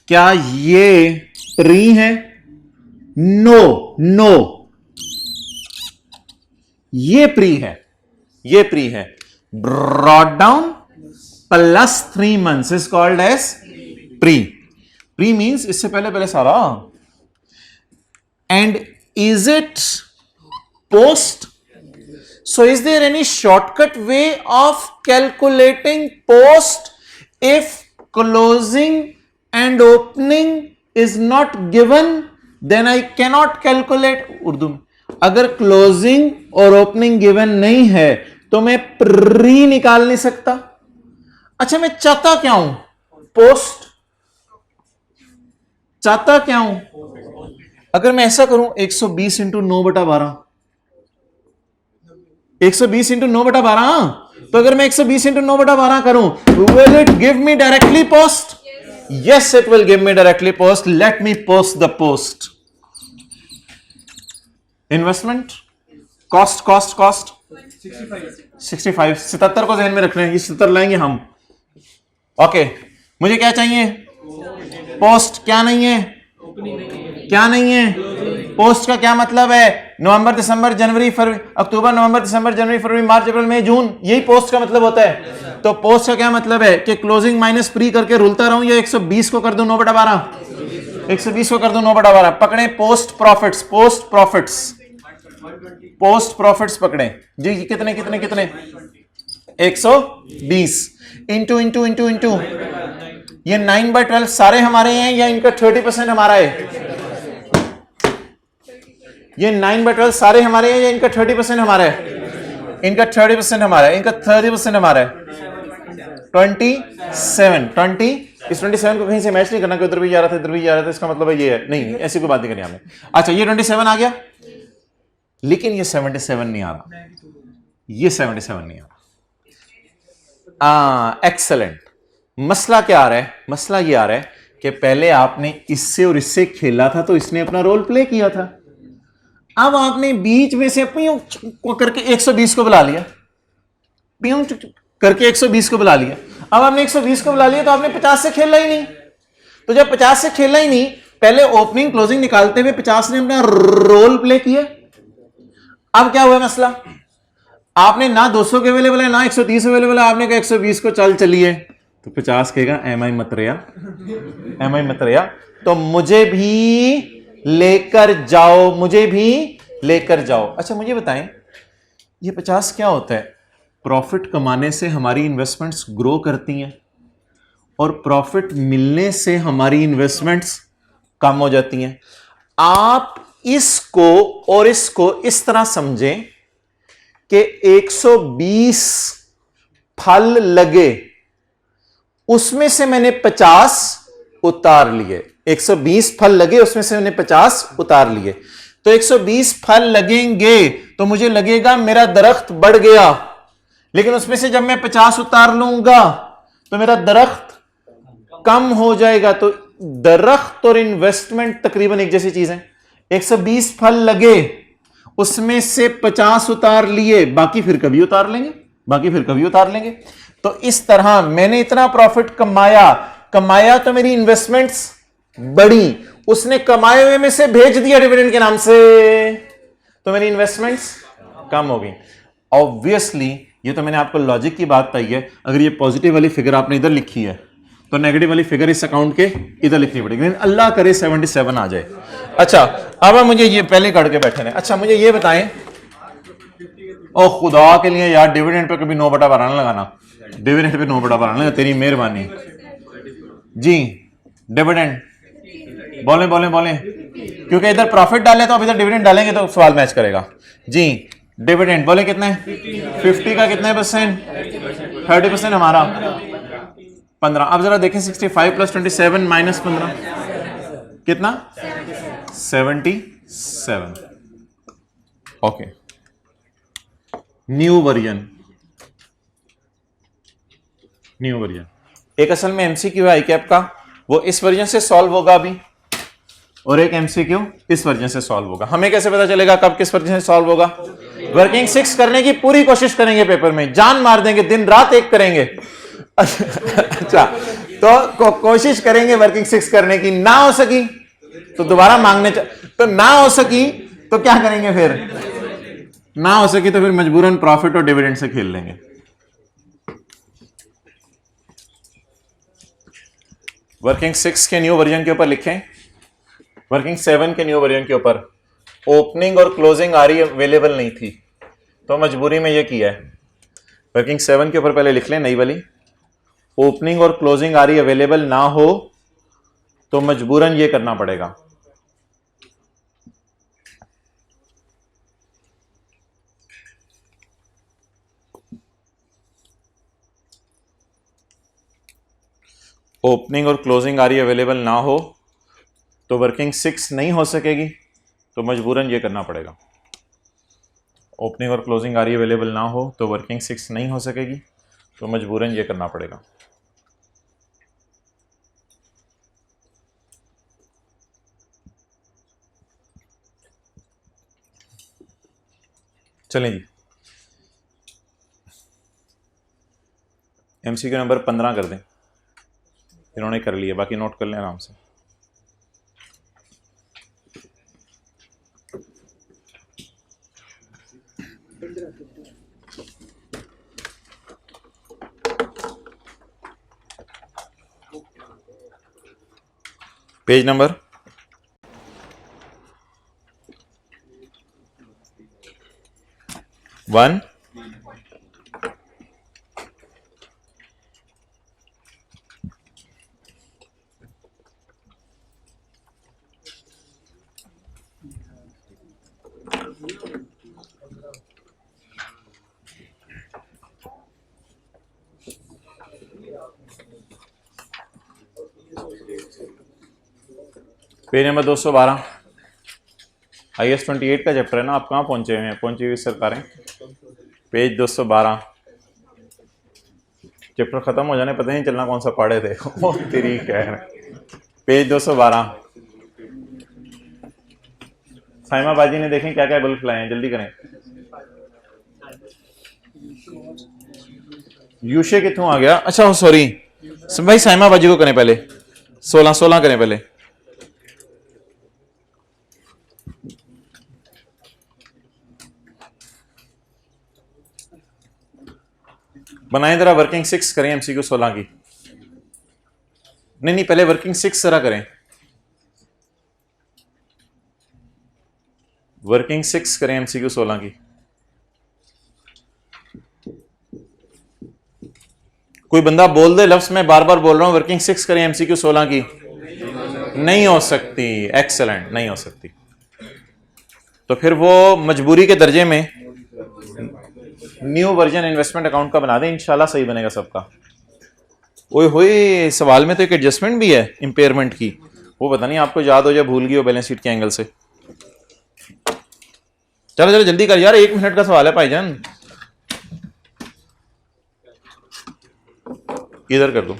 क्या ये प्री है? नो नो, ये प्री है, ये प्री है। Brought down plus 3 months is called as pre. Pre means इससे पहले पहले सारा। And is it post? So is there any shortcut way of calculating post if closing and opening is not given? then I cannot calculate। Urdu में, अगर closing और opening given नहीं है तो मैं प्री निकाल नहीं सकता। अच्छा, मैं चाहता क्या हूं? पोस्ट चाहता क्या हूं? अगर मैं ऐसा करूं 120 इंटू 9/12, 120 इंटू 9/12, तो अगर मैं 120 इंटू 9/12 करूं, will it give me directly post? Yes, it will give me directly post. Let me post the post. Investment, cost, 65, 77 को ध्यान में रख रहे हैं, ये 77 लाएंगे हम। ओके, मुझे क्या चाहिए? पोस्ट। क्या नहीं है? क्या नहीं है? पोस्ट का क्या मतलब है? नवंबर दिसंबर जनवरी फरवरी अक्टूबर नवंबर दिसंबर जनवरी फरवरी मार्च अप्रैल मई जून, यही पोस्ट का मतलब होता है। तो पोस्ट का क्या मतलब है कि क्लोजिंग माइनस प्री करके रुलता रहूं, या 120 को कर दूं 9/12, 120 को कर दूं 9/12। पकड़े post profits, post profits, post profits पकड़े जी। कितने कितने कितने? 120 इंटू इंटू इंटू इंटू, ये 9/12 सारे हमारे हैं या इनका 30% हमारा है? ये 9/12 सारे हमारे हैं या इनका 30% हमारा है? इनका 30% हमारा है, इनका 30% हमारा है। 20 इस 27 को कहीं से मैच नहीं करना कि उधर भी जा रहा था इधर भी जा रहा था, इसका मतलब ये है नहीं, ऐसी कोई बात नहीं करनी हमें। अच्छा, ये 27 आ गया, लेकिन ये 77 नहीं आ रहा, ये 77 नहीं आ रहा। एक्सेलेंट। मसला क्या आ रहा है? मसला ये आ रहा है कि पहले आपने इससे और इससे खेला था तो इसने अपना रोल प्ले किया था, अब आपने बीच में से प्यूं करके 120 को बुला लिया, प्यूं करके 120 को बुला लिया। अब आपने 120 को बुला लिया तो आपने 50 से खेला ही नहीं। तो जब 50 से खेला ही नहीं, पहले ओपनिंग क्लोजिंग निकालते हुए 50 ने अपना रोल प्ले किया। अब क्या हुआ मसला? आपने ना 200 के अवेलेबल है ना 130 अवेलेबल है, आपने कहा 120 को चलिए, तो 50 कहेगा एम आई मतरिया, एम आई मतरिया, तो मुझे भी लेकर जाओ, मुझे भी लेकर जाओ। अच्छा मुझे बताएं, ये 50 क्या होता है? प्रॉफिट कमाने से हमारी इन्वेस्टमेंट्स ग्रो करती हैं और प्रॉफिट मिलने से हमारी इन्वेस्टमेंट्स कम हो जाती हैं। आप इसको और इसको इस तरह समझें कि 120 फल लगे, उसमें से मैंने 50 उतार लिए। 120 फल लगे, उसमें से मैंने 50 उतार लिए। तो 120 फल लगेंगे तो मुझे लगेगा मेरा दरख्त बढ़ गया, लेकिन उसमें से जब मैं 50 उतार लूंगा तो मेरा दरख्त कम हो जाएगा। तो दरख्त और इन्वेस्टमेंट तकरीबन एक जैसी चीज है। 120 फल लगे, उसमें से 50 उतार लिए, बाकी फिर कभी उतार लेंगे, बाकी फिर कभी उतार लेंगे। तो इस तरह मैंने इतना प्रॉफिट कमाया तो मेरी इन्वेस्टमेंट्स बढ़ी, उसने कमाए हुए में से भेज दिया डिविडेंड के नाम से, तो मेरी इन्वेस्टमेंट्स कम हो गई। ऑब्वियसली ये तो मैंने आपको लॉजिक की बात बताई है। अगर ये पॉजिटिव वाली फिगर आपने इधर लिखी है तो नेगेटिव वाली फिगर इस अकाउंट के इधर लिखनी पड़ेगी, लेकिन अल्लाह करे 77 आ जाए। अच्छा अब मुझे ये पहले काट के बैठे हैं। अच्छा मुझे ये बताएं, ओ खुदा के लिए यार, डिविडेंड पे कभी 9/12 ना लगाना, डिविडेंड पे 9/12 ना, तेरी मेहरबानी जी। डिविडेंड बोले बोले बोले, क्योंकि इधर प्रॉफिट डाले तो अब इधर डिविडेंड डालेंगे तो सवाल मैच करेगा जी। डिविडेंड बोले कितने? 50 का कितने परसेंट? 30% हमारा 15। अब जरा देखें 65 + 27 - 15 कितना? 77। Okay, new version, new version. एक असल में एमसीक्यू है आईकैप का, वो इस वर्जन से सॉल्व होगा अभी, और एक एमसीक्यू इस वर्जन से सॉल्व होगा। हमें कैसे पता चलेगा कब किस वर्जन से सॉल्व होगा? वर्किंग 6 करने की पूरी कोशिश करेंगे, पेपर में जान मार देंगे, दिन रात एक करेंगे। अच्छा तो कोशिश करेंगे वर्किंग 6 करने की, ना हो सकी तो दोबारा मांगने तो ना हो सकी तो क्या करेंगे फिर? ना हो सकी तो फिर मजबूरन प्रॉफिट और डिविडेंड से खेल लेंगे। वर्किंग 6 के न्यू वर्जन के ऊपर लिखें, वर्किंग 7 के न्यू वर्जन के ऊपर ओपनिंग और क्लोजिंग आरी अवेलेबल नहीं थी तो मजबूरी में ये किया है। वर्किंग 7 के ऊपर पहले लिख लें नई वाली, ओपनिंग और क्लोजिंग आरी अवेलेबल ना हो तो मजबूरन ये करना पड़ेगा। ओपनिंग और क्लोजिंग आरी अवेलेबल ना हो तो वर्किंग 6 नहीं हो सकेगी, तो मजबूरन ये करना पड़ेगा। ओपनिंग और क्लोजिंग आरी अवेलेबल ना हो तो वर्किंग 6 नहीं हो सकेगी, तो मजबूरन ये करना पड़ेगा। चलें जी, MCQ नंबर 15 कर दें, इन्होंने कर लिया, बाकी नोट कर लें आराम से। Page number 1। Page number 212 IAS 28 का चैप्टर है ना, आप कहाँ पहुंचे हुए हैं? पहुंची हुई सरकारें, पेज 212। चैप्टर खत्म हो जाने पता नहीं चलना कौन सा पढ़े थे। वो तेरी खैर। पेज 212। साइमा बाजी ने देखें क्या क्या बल्ब लाए हैं, जल्दी करें। यूशे कितों आ गया? अच्छा सॉरी भाई, साइमा बाजी को करें पहले, 16 करें पहले। बनाए जरा वर्किंग 6 करें MCQ 16 की। नहीं पहले वर्किंग 6 जरा करें, वर्किंग 6 करें MCQ 16 की। कोई बंदा बोल दे लफ्ज, मैं बार बार बोल रहा हूं वर्किंग 6 करें MCQ 16 की। नहीं हो सकती, एक्सेलेंट, नहीं हो सकती। तो फिर वो मजबूरी के दर्जे में न्यू वर्जन इन्वेस्टमेंट अकाउंट का बना दें, इंशाल्लाह सही बनेगा सबका। ओए होए, सवाल में तो एक एडजस्टमेंट भी है इंपेयरमेंट की, वो पता नहीं आपको याद हो जाए, भूल गई हो बैलेंस शीट के एंगल से। चलो चलो जल्दी कर यार, 1 मिनट का सवाल है भाईजान। इधर कर दो,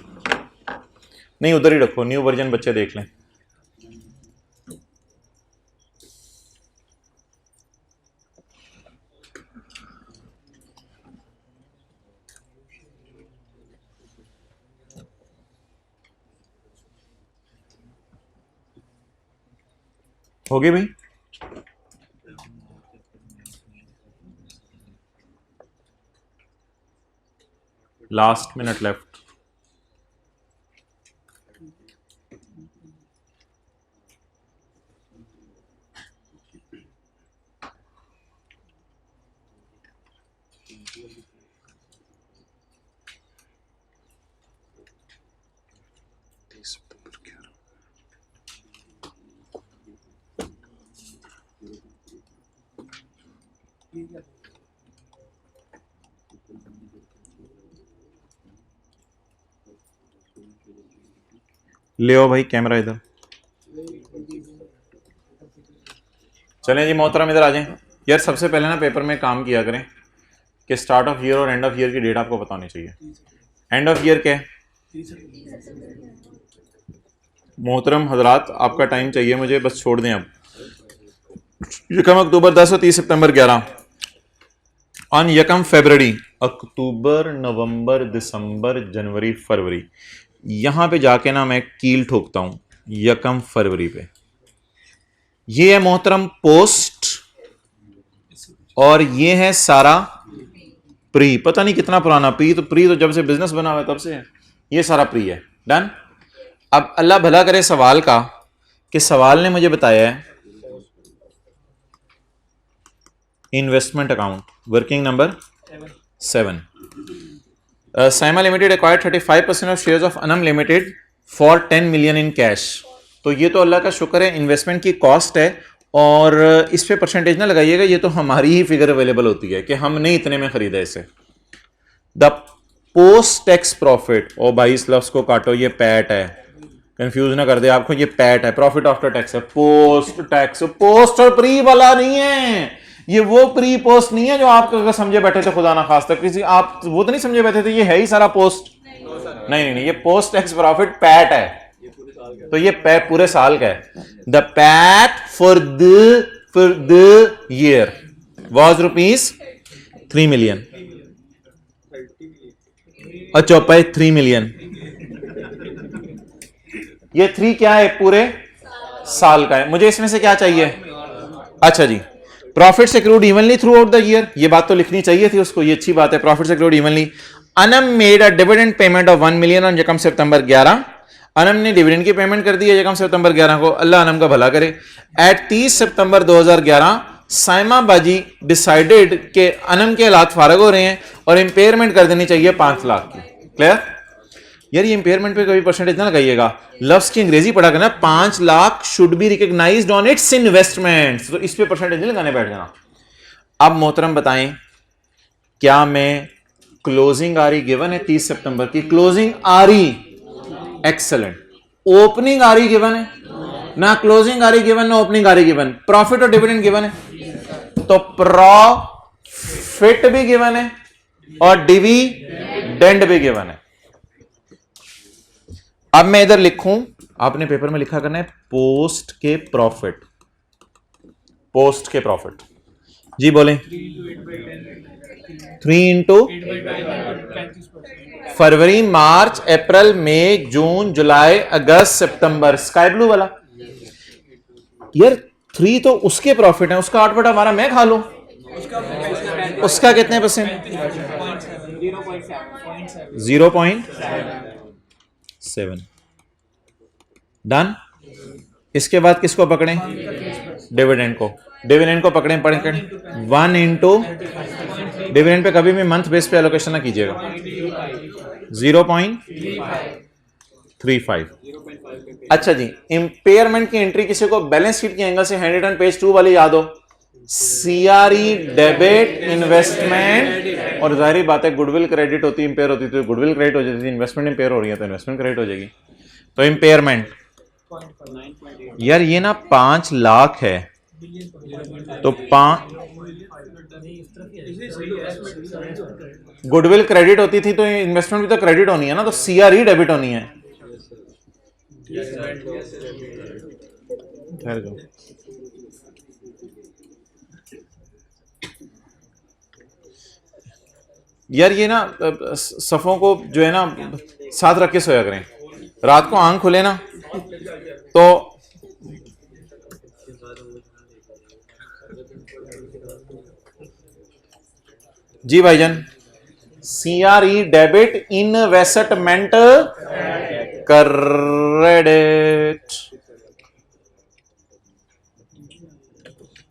नहीं उधर ही रखो, न्यू वर्जन बच्चे देख लें। हो गए भाई? Last minute left. ले आओ भाई कैमरा इधर। चलें जी मोहतरम इधर आ जाएं। यार सबसे पहले ना पेपर में काम किया करें कि स्टार्ट ऑफ ईयर और एंड ऑफ ईयर की डेट आपको पता होनी चाहिए। एंड ऑफ ईयर क्या है मोहतरम हजरात? आपका टाइम चाहिए मुझे, बस छोड़ दें अब। यकम अक्टूबर 10 और 30 सितंबर 11। ऑन यकम फरवरी, अक्टूबर नवंबर दिसंबर जनवरी फरवरी, यहां पे जाके ना मैं कील ठोकता हूं यकम फरवरी पे। ये है मोहतरम पोस्ट और ये है सारा प्री। पता नहीं कितना पुराना प्री तो जब से बिजनेस बना हुआ है तब से है, ये सारा प्री है। डन। अब अल्लाह भला करे सवाल का कि सवाल ने मुझे बताया है investment account working number 7। Saima limited acquired 35% of shares of Anam limited for 10 million in cash. तो ये तो अल्लाह का शुक्र है इन्वेस्टमेंट की कॉस्ट है, और इस पे परसेंटेज ना लगाइएगा, ये तो हमारी ही फिगर अवेलेबल होती है कि हमने इतने में खरीदा इसे। द पोस्ट टैक्स प्रॉफिट, ओ भाई इस लफ्ज को काटो, ये पैट है, कंफ्यूज ना कर दे आपको, ये पैट है, प्रॉफिट आफ्टर टैक्स है। पोस्ट टैक्स, पोस्ट और प्री वाला नहीं है, ये वो प्री पोस्ट नहीं है जो आप अगर समझे बैठे थे खुदा ना खास्ता, किसी आप वो तो नहीं समझे बैठे थे ये है ही सारा पोस्ट। नहीं, ये पोस्ट टैक्स प्रॉफिट पैट है, तो ये पैट पूरे साल का है। The PAT for the year was ₹3 million. और चौपाई 3 मिलियन। ये 3 क्या है? पूरे साल का है। मुझे इसमें से क्या चाहिए? अच्छा जी, profits accrued evenly throughout the year. ये बात तो लिखनी चाहिए थी उसको, ये अच्छी बात है। Profits accrued evenly. Anam made a dividend payment of 1 million on यकम सितंबर 11। अनम ने डिविडेंड की पेमेंट कर दी है यकम सितंबर 11 को। अल्लाह अनम का भला करे। एट 30 सितंबर 2011 साइमा बाजी डिसाइडेड के अनम के हालात फारग हो रहे हैं और इंपेयरमेंट कर देनी चाहिए 5 लाख की। क्लियर? यार ये इंपेयरमेंट पे कभी परसेंटेज ना लगाइएगा, लफ्ज की अंग्रेजी पढ़ा करना। 5 lakh should be recognised on its investment, तो इस पे परसेंटेज नहीं लगाने बैठ जाना। अब मोहतरम बताएं, क्या मैं क्लोजिंग आरी गिवन है 30 सितंबर की? क्लोजिंग आरी एक्सेलेंट। ओपनिंग आरी गिवन है ना? क्लोजिंग आरी गिवन ना ओपनिंग आरी गिवन। प्रॉफिट और डिविडेंड गिवन है, तो प्रॉफिट भी गिवन है और डिविडेंड भी गिवन है। अब मैं इधर लिखूं, आपने पेपर में लिखा करना है पोस्ट के प्रॉफिट। पोस्ट के प्रॉफिट जी बोलें। 3 इंटू फरवरी, मार्च, अप्रैल, मई, जून, जुलाई, अगस्त, सितंबर, स्काई ब्लू वाला। यार 3 तो उसके प्रॉफिट है, उसका 8/12 मैं खा लूं। उसका कितने परसेंट? 0.7। डन। इसके बाद किसको पकड़ें? डिविडेंड को। डिविडेंड को पकड़ें 1 इंटू डिविडेंड पे कभी भी मंथ बेस पे एलोकेशन ना कीजिएगा। 0.35। अच्छा जी, इंपेयरमेंट की एंट्री किसी को बैलेंस शीट के एंगल से हैंड रिटन पेज 2 वाली याद हो? सीआरई डेबिट इन्वेस्टमेंट, और जाहिर बात है गुडविल क्रेडिट होती है, इंपेयर होती तो गुडविल क्रेडिट हो जाती है। इन्वेस्टमेंट इंपेयर हो रही है तो इन्वेस्टमेंट क्रेडिट हो जाएगी। तो इंपेयरमेंट, यार ये ना 5 लाख है, तो 5 गुडविल क्रेडिट होती थी तो इन्वेस्टमेंट भी तो क्रेडिट होनी है ना, तो सीआरई डेबिट होनी है। यार ये ना सफों को जो है ना साथ रख के सोया करें। रात को आंख खुले ना तो जी भाईजान, सीआरई डेबिट इन्वेस्टमेंट क्रेडिट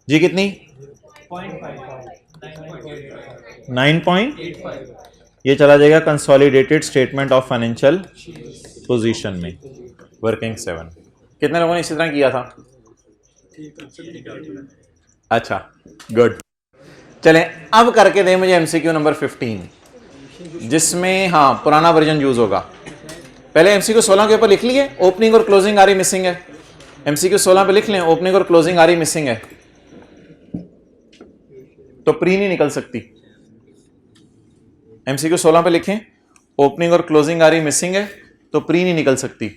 जी कितनी? 9.85। ये चला जाएगा consolidated statement of financial position में, वर्किंग 7। कितने लोगों ने इसी तरह किया था? अच्छा गुड। चलें अब करके दें मुझे एमसीक्यू नंबर 15, जिसमें हाँ पुराना वर्जन यूज होगा। पहले एमसीक्यू 16 के ऊपर लिख लिए, ओपनिंग और क्लोजिंग आरी मिसिंग है। एमसीक्यू 16 पे लिख लें, ओपनिंग और क्लोजिंग आरी मिसिंग है तो प्री नहीं निकल सकती। एमसीक्यू 16 पे लिखें, ओपनिंग और क्लोजिंग आरी मिसिंग है तो प्री नहीं निकल सकती।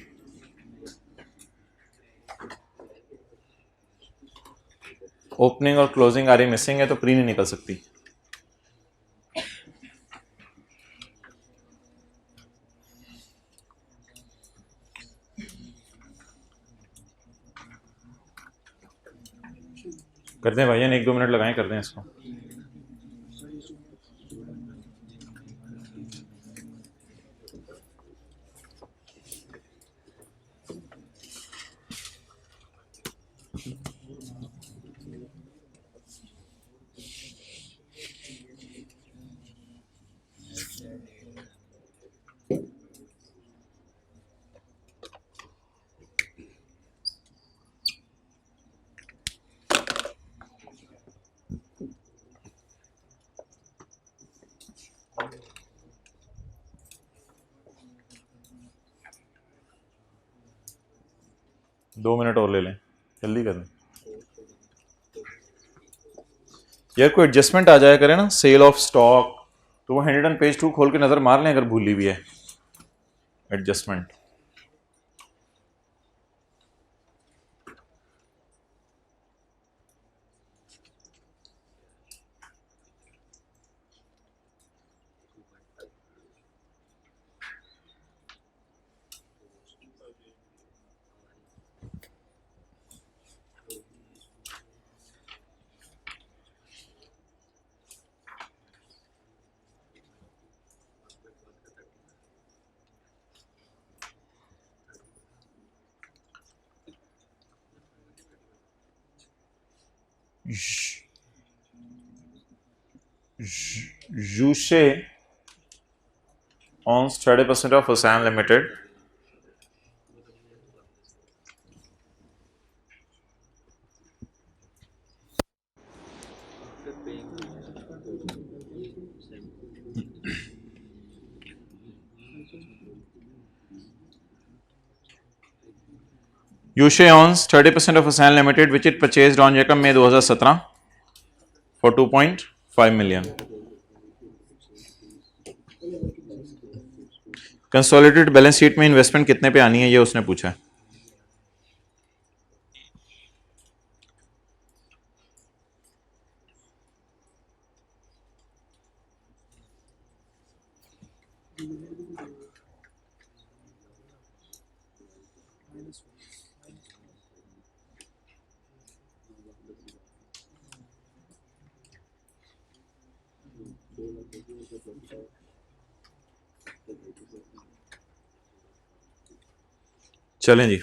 ओपनिंग और क्लोजिंग आरी मिसिंग है तो प्री नहीं निकल सकती। करते हैं भाईजान, 1-2 मिनट लगाएं, करते हैं इसको। दो मिनट और ले लें, जल्दी कर लें यार। कोई एडजस्टमेंट आ जाया करे ना, सेल ऑफ स्टॉक, तो वो 100 पेज 2 खोल के नजर मार लें अगर भूली भी है adjustment. Juche owns 30% of Hussain Limited. Juche owns 30% of Hussain Limited, which it purchased on Yekam May 2017 for 2.5 million. Consolidated balance sheet में इन्वेस्टमेंट कितने पे आनी है ये उसने पूछा है. चलें जी.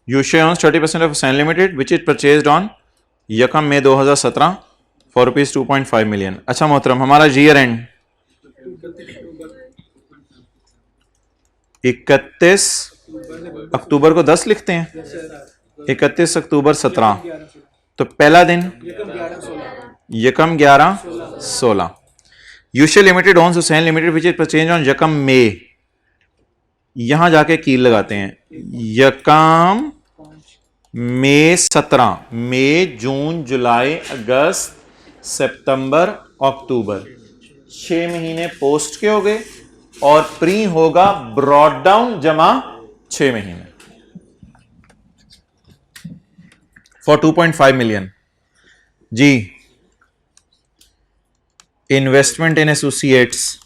Juche owns 30% of Hussain Limited, which it purchased on Yakam May 2017 for rupees 2.5 million. अच्छा मोहतरम, हमारा ईयर एंड 31 अक्टूबर को 10 लिखते हैं, 31 अक्टूबर 17, तो पहला दिन यकम 11/16. Juche Limited owns Hussain Limited, which it purchased on Yakam May. यहां जाके कील लगाते हैं. यकम मई 17, मई, जून, जुलाई, अगस्त, सितंबर, अक्टूबर, 6 महीने पोस्ट के हो गए और प्री होगा ब्रॉड डाउन जमा 6 महीने फॉर 2.5 मिलियन. जी, investment in associates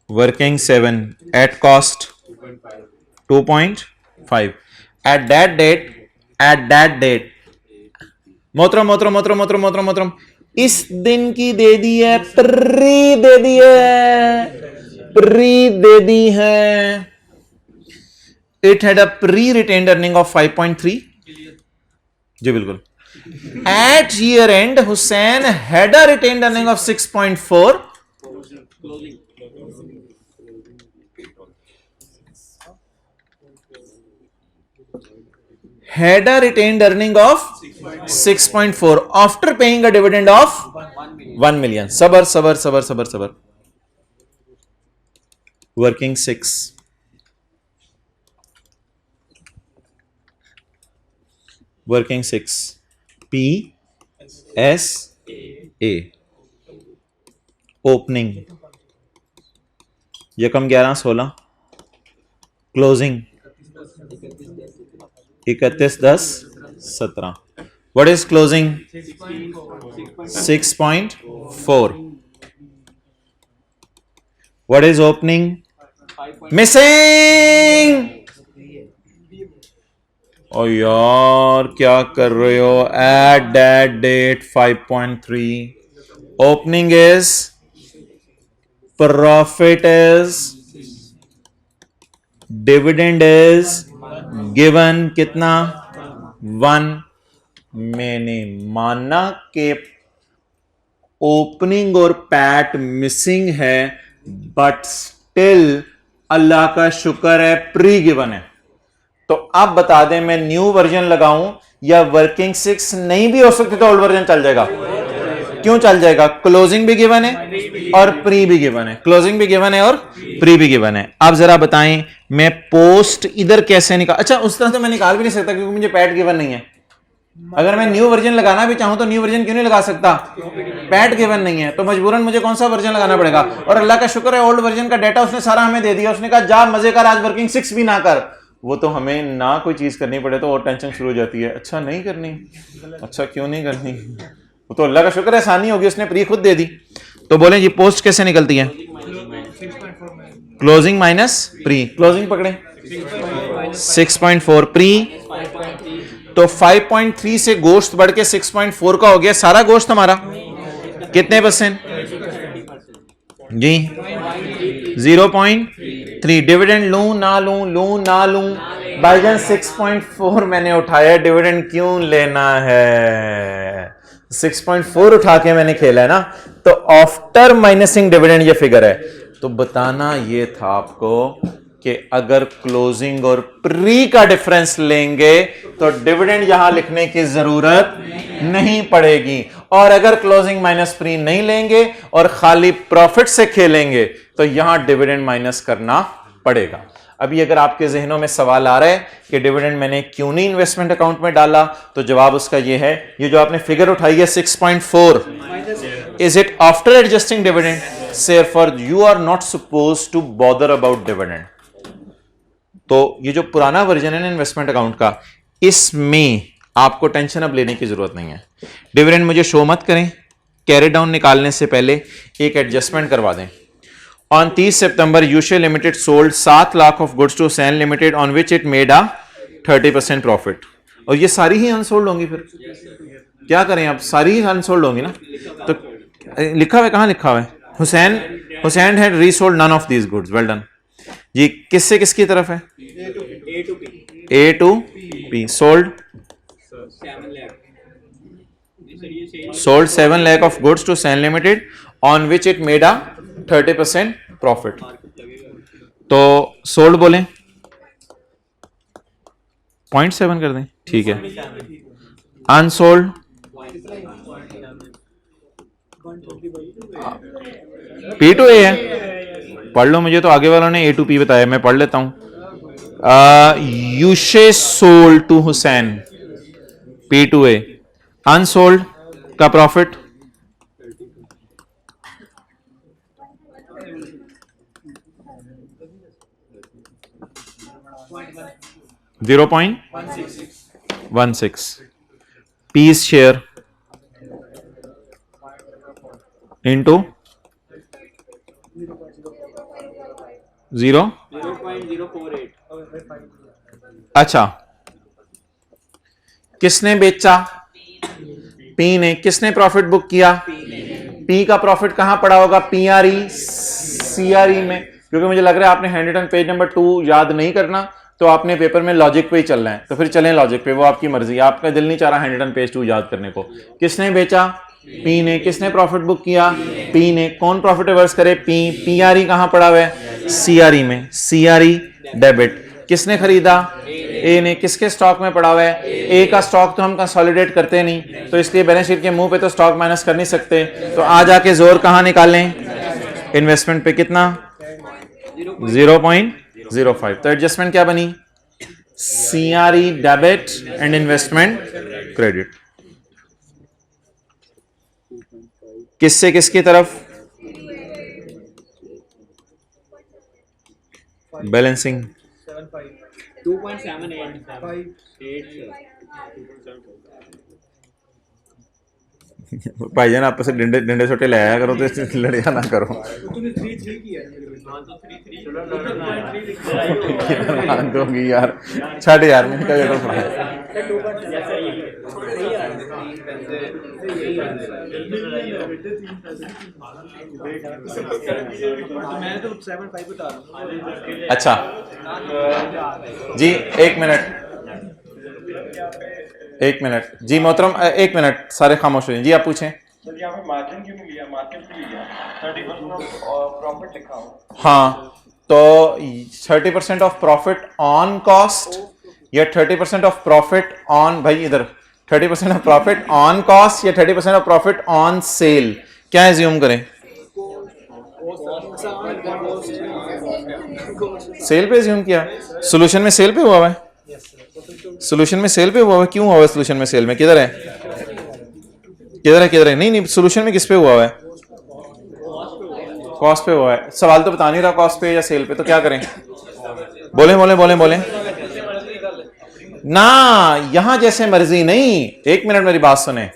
working 7 at cost 2.5 at that date मोहतरम इस दिन की दे दी है, प्री दे दी है. It had a pre-retained earning of 5.3. जी बिल्कुल. At year end Hussain had a retained earning of 6.4. Had a retained earning of 6.4 after paying a dividend of 1 million. सबर. Working 6. Working 6. PSA. Opening यकम 11/16. Closing 31/10/17. What is closing? 6.4. What is opening? Missing. ओ यार क्या कर रहे हो? At that date 5.3. Opening is, profit is, dividend is given कितना? 1. मैंने माना कि ओपनिंग और पैट मिसिंग है, बट स्टिल अल्लाह का शुक्र है प्री गिवन है. तो अब बता दें मैं न्यू वर्जन लगाऊं या वर्किंग 6 नहीं भी हो सकती तो ओल्ड वर्जन चल जाएगा? क्यों चल जाएगा? क्लोजिंग भी गिवन है और प्री भी गिवन है. क्लोजिंग भी गिवन है और प्री भी गिवन है. अब जरा बताएं मैं पोस्ट इधर कैसे निकाल? अच्छा, उस तरह से मैं निकाल भी नहीं सकता क्योंकि मुझे पैट गिवन नहीं है. अगर मैं न्यू वर्जन लगाना भी चाहूं तो न्यू वर्जन क्यों नहीं लगा सकता? पैट गिवन नहीं है, तो मजबूरन मुझे कौन सा वर्जन लगाना पड़ेगा. और अल्लाह का शुक्र है ओल्ड वर्जन का डाटा उसने सारा हमें दे दिया. उसने कहा जा मजे कर, आज वर्किंग 6 भी ना कर. वो तो हमें ना कोई चीज करनी पड़े तो और टेंशन शुरू हो जाती है. अच्छा नहीं करनी, अच्छा क्यों नहीं करनी? वो तो अल्लाह का शुक्र है आसानी होगी, उसने प्री खुद दे दी. तो बोले जी पोस्ट कैसे निकलती है? Closing minus pre. क्लोजिंग पकड़े 6.4, प्री तो 5.3 से गोश्त बढ़ के 6.4 का हो गया. सारा गोश्त हमारा कितने परसेंट जी? 0.3. डिविडेंड लूं ना लूं, लूं ना लूं, भाईजान 6.4 मैंने उठाया, डिविडेंड क्यों लेना है? 6.4 उठा के मैंने खेला है ना, तो आफ्टर माइनसिंग डिविडेंड ये फिगर है। तो बताना ये था आपको कि अगर क्लोजिंग और प्री का डिफरेंस लेंगे तो डिविडेंड यहां लिखने की जरूरत नहीं पड़ेगी, और अगर क्लोजिंग माइनस प्री नहीं लेंगे और खाली प्रॉफिट से खेलेंगे तो यहां डिविडेंड माइनस करना पड़ेगा। अभी अगर आपके जहनों में सवाल आ रहा है कि डिविडेंड मैंने क्यों नहीं इन्वेस्टमेंट अकाउंट में डाला, तो जवाब उसका ये है, ये जो आपने फिगर उठाई है 6.4, is it after adjusting dividend? Therefore you are not supposed to bother about dividend. तो ये जो पुराना वर्जन है ना इन्वेस्टमेंट अकाउंट का, इसमें आपको टेंशन अब लेने की जरूरत नहीं है। डिविडेंड मुझे शो मत करें, कैरी डाउन निकालने से पहले एक एडजस्टमेंट करवा दें। ऑन 30 सितंबर Ushe limited sold 7 lakh of goods to San limited on which it made a 30% profit. और ये सारी ही अनसोल्ड होंगी, फिर क्या करें? आप सारी ही अनसोल्ड होंगी ना। तो लिखा हुआ है, कहां लिखा हुआ है? Hussain had resold none of these goods. Well done. ये किससे किसकी तरफ है? A to P. Sold 7 lakh of goods to San limited on which it made a 30% profit. तो सोल्ड बोलें 0.7 कर दें, ठीक है। अनसोल्ड पी टू ए है, पढ़ लो, मुझे तो आगे वालों ने ए टू पी बताया, मैं पढ़ लेता हूं। Ushe sold to Hussain P to A, unsold का प्रॉफिट 0.16 पीस शेयर इंटू 0.048। अच्छा, किसने बेचा? पी ने। किसने प्रॉफिट बुक किया? पी का प्रॉफिट कहां पड़ा होगा? पीआरई सीआरई में। क्योंकि मुझे लग रहा है आपने हैंड रिटन पेज नंबर 2 याद नहीं करना, तो आपने पेपर में लॉजिक पे ही चलना है। तो फिर चलें लॉजिक पे, वो आपकी मर्जी, आपका दिल नहीं चाह रहा हैंड रिटन पेज 2 याद करने को। किसने बेचा? पी ने। किसने प्रॉफिट बुक किया? पी ने। कौन प्रॉफिट रिवर्स करे? पी। पीआरई कहां पड़ा हुआ है? सीआरई में। CRE debit. किसने खरीदा? ए ने। किसके स्टॉक में पड़ा हुआ है? ए का स्टॉक तो हम कंसोलिडेट करते नहीं, तो इसलिए बैलेंस शीट के मुंह पे तो स्टॉक माइनस कर नहीं सकते, तो आ जाके जोर कहां निकालें? इन्वेस्टमेंट पे। कितना? 0.05। तो एडजस्टमेंट क्या बनी? CRE debit and investment credit. किससे किसकी तरफ? बैलेंसिंग 2.78 भाईजान आपस से डंडे डंडे छोटे ले आया करो, तो लड़िया ना करो। होगी यार, छठ यार मैंने कहा अच्छा जी, एक मिनट जी मोहतरम, एक मिनट, सारे खामोश हो जी, आप पूछें। सर यहाँ पे मार्जिन क्यों नहीं लिया? मार्केट क्यों लिया? 30% ऑफ प्रॉफिट लिखा हो। हाँ, तो 30% ऑफ प्रॉफिट ऑन कॉस्ट या 30% ऑफ प्रॉफिट ऑन, भाई इधर 30% ऑफ प्रॉफिट ऑन कॉस्ट या 30% ऑफ प्रॉफिट ऑन सेल, क्या एज्यूम करें? सेल पे एज्यूम किया। सोल्यूशन में सेल पे हुआ है, सोल्यूशन में सेल पे हुआ है। क्यों हुआ है सोल्यूशन में सेल में? किधर है, किधर है, किधर है? नहीं नहीं, सोल्यूशन में किस पे हुआ है? कॉस्ट पे हुआ है। सवाल तो बता नहीं रहा कॉस्ट पे या सेल पे, तो क्या करें? बोले बोले बोले बोले ना, यहां जैसे मर्जी नहीं। एक मिनट मेरी बात सुने,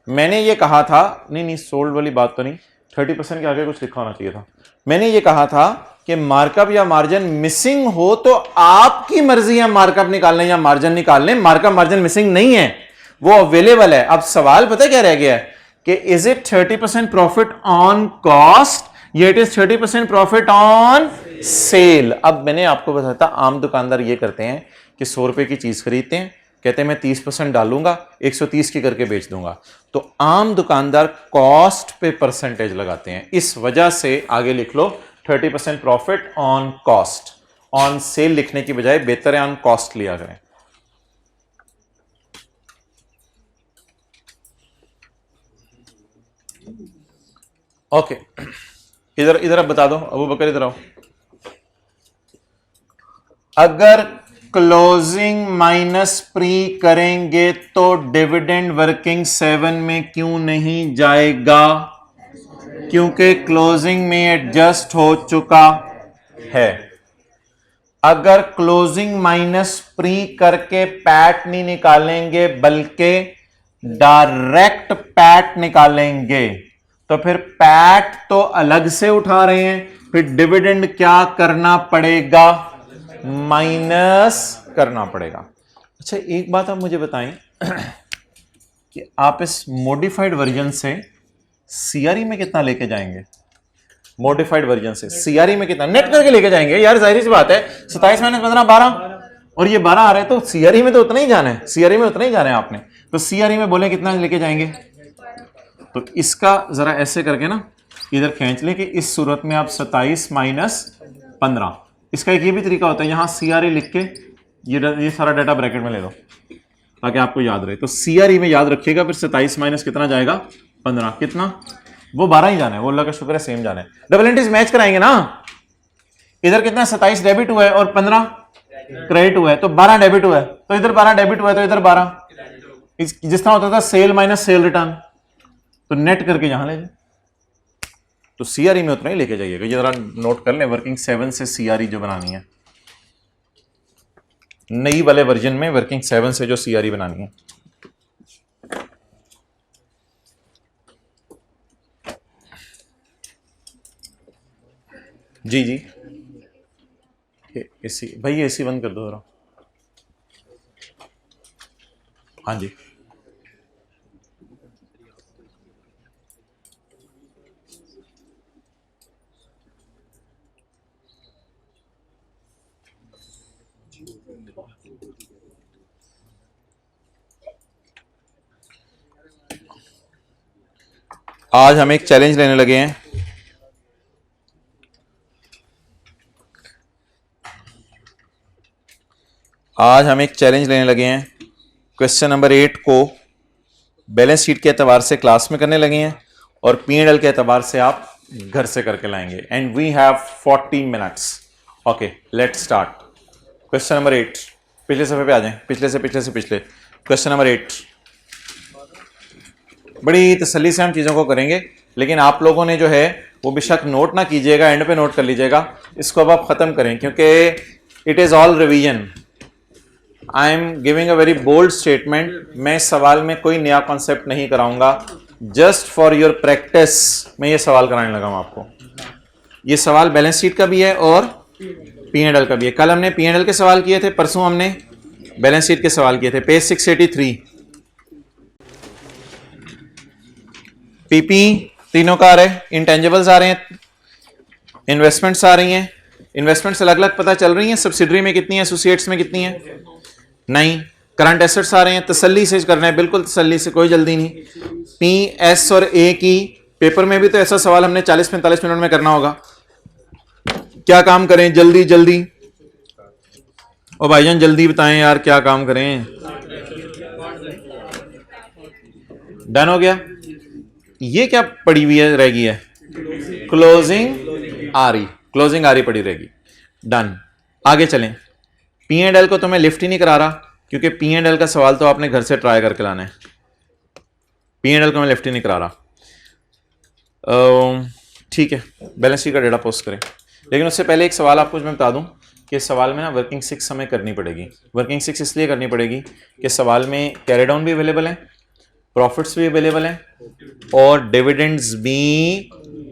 मैंने ये कहा था, नहीं नहीं सोल्ड वाली बात तो नहीं, 30% के आगे कुछ लिखा होना चाहिए था। मैंने ये कहा था कि मार्कअप या मार्जिन मिसिंग हो तो आपकी मर्जी है मार्कअप निकालने या मार्जिन निकालने। मार्कअप मार्जिन मिसिंग नहीं है, वो अवेलेबल है। अब सवाल पता क्या रह गया है कि is it 30% profit on cost या it is 30% profit on sale. अब मैंने आपको बताया था, आम दुकानदार ये करते हैं कि 100 रुपए की चीज खरीदते हैं, कहते हैं मैं 30% डालूंगा, 130 की करके बेच दूंगा। तो आम दुकानदार कॉस्ट पे परसेंटेज लगाते हैं, इस वजह से आगे लिख लो 30% profit on cost. On sale लिखने की बजाय बेहतर है ऑन कॉस्ट लिया करें। ओके, इधर इधर अब बता दो, अबू बकर इधर आओ। अगर क्लोजिंग माइनस प्री करेंगे तो डिविडेंड वर्किंग 7 में क्यों नहीं जाएगा? क्योंकि क्लोजिंग में एडजस्ट हो चुका है। अगर क्लोजिंग माइनस प्री करके पैट नहीं निकालेंगे बल्कि डायरेक्ट पैट निकालेंगे तो फिर पैट तो अलग से उठा रहे हैं, फिर डिविडेंड क्या करना पड़ेगा? माइनस करना पड़ेगा। अच्छा, एक बात आप मुझे बताएं कि आप इस मॉडिफाइड वर्जन से सीआरई में कितना लेके जाएंगे? मॉडिफाइड वर्जन से सीआरई में कितना नेट करके लेके जाएंगे? यार जाहिर सी बात है, 27 - 15 12, और ये 12 आ रहे हैं तो सीआरई में तो उतना ही जाना है, सीआरई में उतना ही जाना है आपने। तो सीआरई में बोले कितना लेके जाएंगे? तो इसका जरा ऐसे करके ना इधर खींच लें कि इस सूरत में आप 27 - 15। इसका एक ये भी तरीका होता है, यहां सीआरई लिख के ये सारा डाटा ब्रैकेट में ले लो ताकि आपको याद रहे। तो सीआरई में याद रखिएगा, फिर 27 माइनस कितना जाएगा? 15। कितना? वो 12 ही जाना है, वो अल्लाह का शुक्र है सेम जाना है। डबल एंट्रीज मैच कराएंगे ना। इधर कितना 27 डेबिट हुआ है और 15 क्रेडिट हुआ है, तो 12 डेबिट हुआ है, तो इधर 12 डेबिट हुआ है, तो इधर 12। जिस तरह होता था सेल माइनस सेल रिटर्न, तो नेट करके यहां ले जाए। तो सीआरई में उतना ही लेके जाइएगा। ये जरा नोट कर लें, वर्किंग 7 से सीआरई जो बनानी है, नई वाले वर्जन में वर्किंग 7 से जो सीआरई बनानी है। जी जी, एसी भाई, ये एसी बंद कर दो जरा। हाँ जी, आज हम एक चैलेंज लेने लगे हैं। आज हम एक चैलेंज लेने लगे हैं। क्वेश्चन नंबर 8 को बैलेंस शीट के एतबार से क्लास में करने लगे हैं और P&L के एतबार से आप घर से करके लाएंगे। And we have 40 minutes. Okay, let's start. Question number 8, पिछले सफे पे आ जाएं, पिछले से पिछले। क्वेश्चन नंबर 8, बड़ी तसल्ली से हम चीज़ों को करेंगे, लेकिन आप लोगों ने जो है वो बेशक नोट ना कीजिएगा, एंड पे नोट कर लीजिएगा। इसको अब आप ख़त्म करें क्योंकि it is all revision. I am giving a very bold statement. मैं इस सवाल में कोई नया कॉन्सेप्ट नहीं कराऊंगा, जस्ट फॉर योर प्रैक्टिस मैं ये सवाल कराने लगा हूं आपको। ये सवाल बैलेंस शीट का भी है और P&L का भी है। कल हमने P&L के सवाल किए थे, परसों हमने बैलेंस शीट के सवाल किए थे। पेज 683 पीपी तीनों का आ रहे हैं, इंटेंजिबल्स आ रहे हैं, इन्वेस्टमेंट्स आ रही हैं। इन्वेस्टमेंट्स अलग अलग पता चल रही हैं, सब्सिडरी में कितनी है, एसोसिएट्स में कितनी है, नहीं। करंट एसेट्स आ रहे हैं, तसल्ली से करना है, बिल्कुल तसल्ली से, कोई जल्दी नहीं। पी, एस और ए की पेपर में भी तो ऐसा सवाल हमने 40-45 मिनट में करना होगा। क्या काम करें? जल्दी जल्दी। ओ भाईजान जल्दी बताएं यार, क्या काम करें? डन हो गया। ये क्या पड़ी हुई है, रह गई है? क्लोजिंग आरी, क्लोजिंग आरी पड़ी रहेगी। डन। आगे चलें। P&L को तो मैं लिफ्ट ही नहीं करा रहा क्योंकि P&L का सवाल तो आपने घर से ट्राई करके लाना है। P&L को मैं लिफ्ट ही नहीं करा रहा। ठीक है, बैलेंस शीट का डेटा पोस्ट करें, लेकिन उससे पहले एक सवाल आपको मैं बता दूं कि इस सवाल में ना वर्किंग 6 हमें करनी पड़ेगी। वर्किंग 6 इसलिए करनी पड़ेगी कि सवाल में कैरी डाउन भी अवेलेबल है, प्रॉफिट्स भी अवेलेबल हैं और डिविडेंड्स भी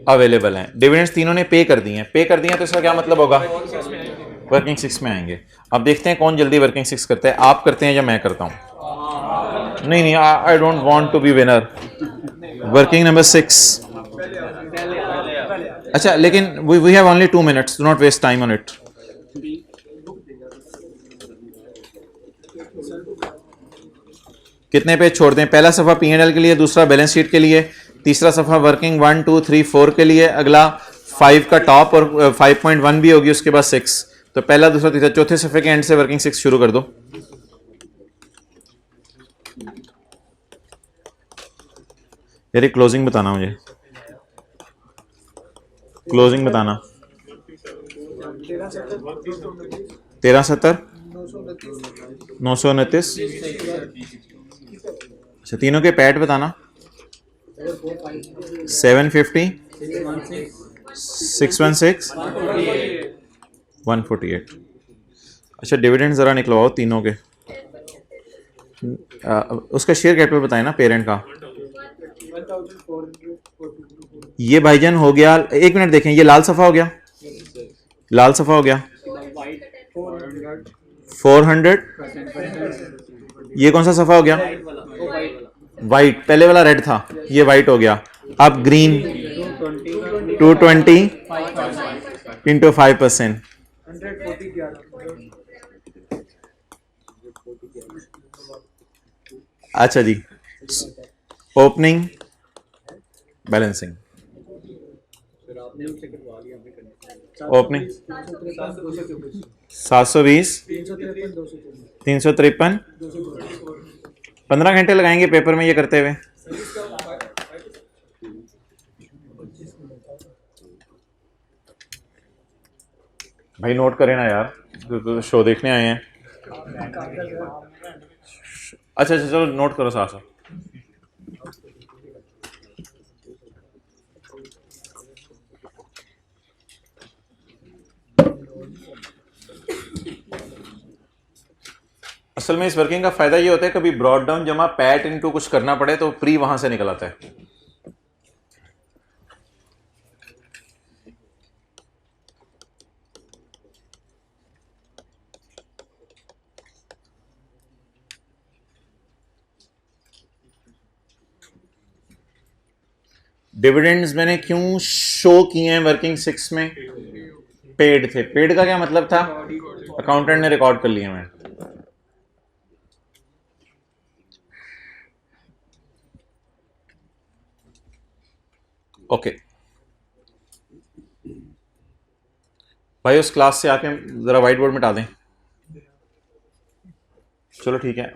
अवेलेबल हैं। डिविडेंड्स तीनों ने पे कर दिए हैं। पे कर दिए हैं तो इसका क्या मतलब होगा? वर्किंग 6 में आएंगे। अब देखते हैं कौन जल्दी वर्किंग 6 करता है, आप करते हैं या मैं करता हूं? नहीं, I don't want to be winner. Working number 6। अच्छा, लेकिन we have only 2 minutes, do not waste time on it. कितने पेज छोड़ दें? पहला सफ़ा P&L के लिए, दूसरा बैलेंस शीट के लिए, तीसरा सफ़ा वर्किंग 1 2 3 4 के लिए, अगला 5 का टॉप और 5.1 भी होगी, उसके बाद 6। तो पहला दूसरा तीसरा चौथे सफ़े के एंड से वर्किंग 6 शुरू कर दो। यार क्लोजिंग बताना मुझे, क्लोजिंग बताना। 1370 929। अच्छा, तीनों के पैट बताना। 750 616 148। अच्छा, डिविडेंड ज़रा निकलवाओ तीनों के। उसका शेयर कैपिटल बताए ना पेरेंट का। ये भाईजान हो गया, एक मिनट देखें, ये लाल सफ़ा हो गया, लाल सफ़ा हो गया 400। ये कौन सा सफ़ा हो गया? वाइट, पहले वाला रेड था, ये वाइट हो गया। अब ग्रीन 220 इंटू 5%। अच्छा जी, ओपनिंग बैलेंसिंग, ओपनिंग 720 353। 15 घंटे लगाएंगे पेपर में ये करते हुए। भाई नोट करें ना यार, तो शो देखने आए हैं। अच्छा अच्छा, चलो नोट करो साथ साथ। असल में इस वर्किंग का फायदा ये होता है, कभी ब्रॉड डाउन जमा पैट इनटू कुछ करना पड़े तो प्री वहां से निकल आता है। डिविडेंड्स मैंने क्यों शो किए हैं वर्किंग 6 में? पेड थे। पेड का क्या मतलब था? अकाउंटेंट ने रिकॉर्ड कर लिया। मैं ओके भाई, उस क्लास से आके जरा व्हाइट बोर्ड मिटा दें। चलो ठीक है,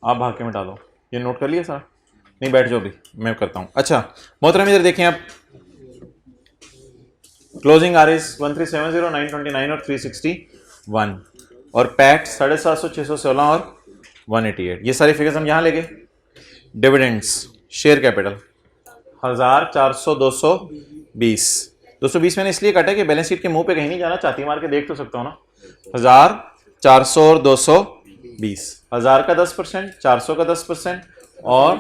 आप भाग के मिटा दो। ये नोट कर लिया सर? नहीं, बैठ जाओ भी, मैं करता हूँ। अच्छा मोहतरम, इधर देखें आप, क्लोजिंग आरएस 1370 929 और 361 और पैट 750 616 और 188। ये सारी फिगर्स हम यहाँ ले गए। Dividends, share capital 1400 220। 220 मैंने इसलिए काटा कि बैलेंस शीट के मुंह पे कहीं नहीं जाना, चाहती मार के देख तो सकता हूँ ना। 1400 और 220, 1000 का 10%, 400 का 10% और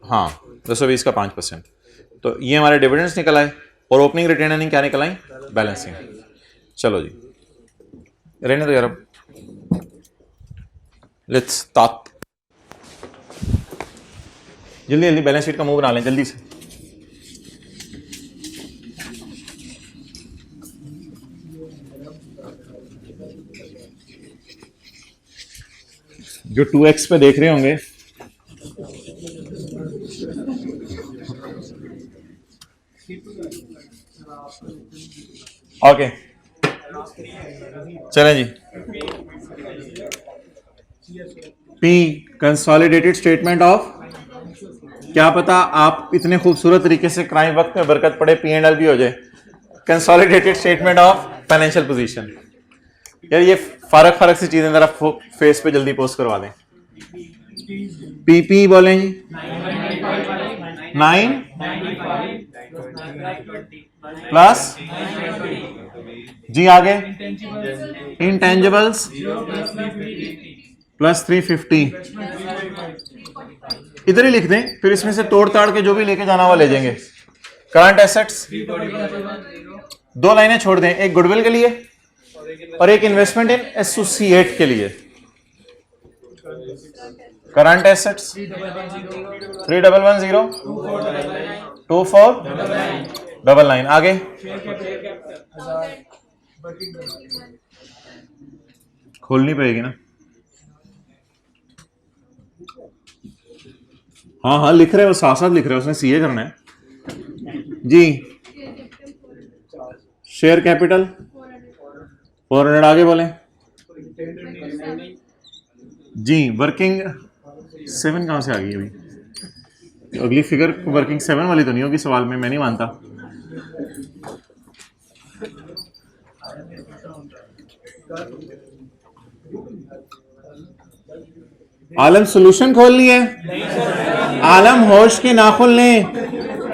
हाँ 220 का 5%। तो ये हमारे डिविडेंड्स निकल आए और ओपनिंग रिटेन अर्निंग क्या निकल आई? बैलेंसिंग। चलो जी, रहने दो यार, अब लेट्स स्टार्ट। जल्दी जल्दी बैलेंस शीट का मुंह बना लें जल्दी से। जो 2x पे देख रहे होंगे, ओके चलें जी। पी कंसोलिडेटेड स्टेटमेंट ऑफ, क्या पता आप इतने खूबसूरत तरीके से क्राइम वक्त में बरकत पड़े P&L भी हो जाए। Consolidated statement of financial position. यार ये फर्क सी चीजें जरा फेस पे जल्दी पोस्ट करवा दें। पीपी बोलें जी 9 प्लस जी, आगे इंटेंजिबल्स प्लस 350। इधर ही लिख दें, फिर इसमें से तोड़ ताड़ के जो भी लेके जाना हुआ ले जाएंगे। करंट एसेट्स 2 लाइनें छोड़ दें, एक गुडविल के लिए और एक इन्वेस्टमेंट इन एसोसिएट के लिए। Current assets 3110 2499। आगे खोलनी पड़ेगी ना। हाँ हाँ लिख रहे हो, साथ साथ लिख रहे हो, उसने सीए करना है जी। शेयर कैपिटल 400, आगे बोले जी। वर्किंग 7 कहाँ से आ गई अभी? अगली फिगर वर्किंग 7 वाली तो नहीं होगी सवाल में, मैं नहीं मानता। आलम सॉल्यूशन खोल लिए? आलम होश के नाखून लें,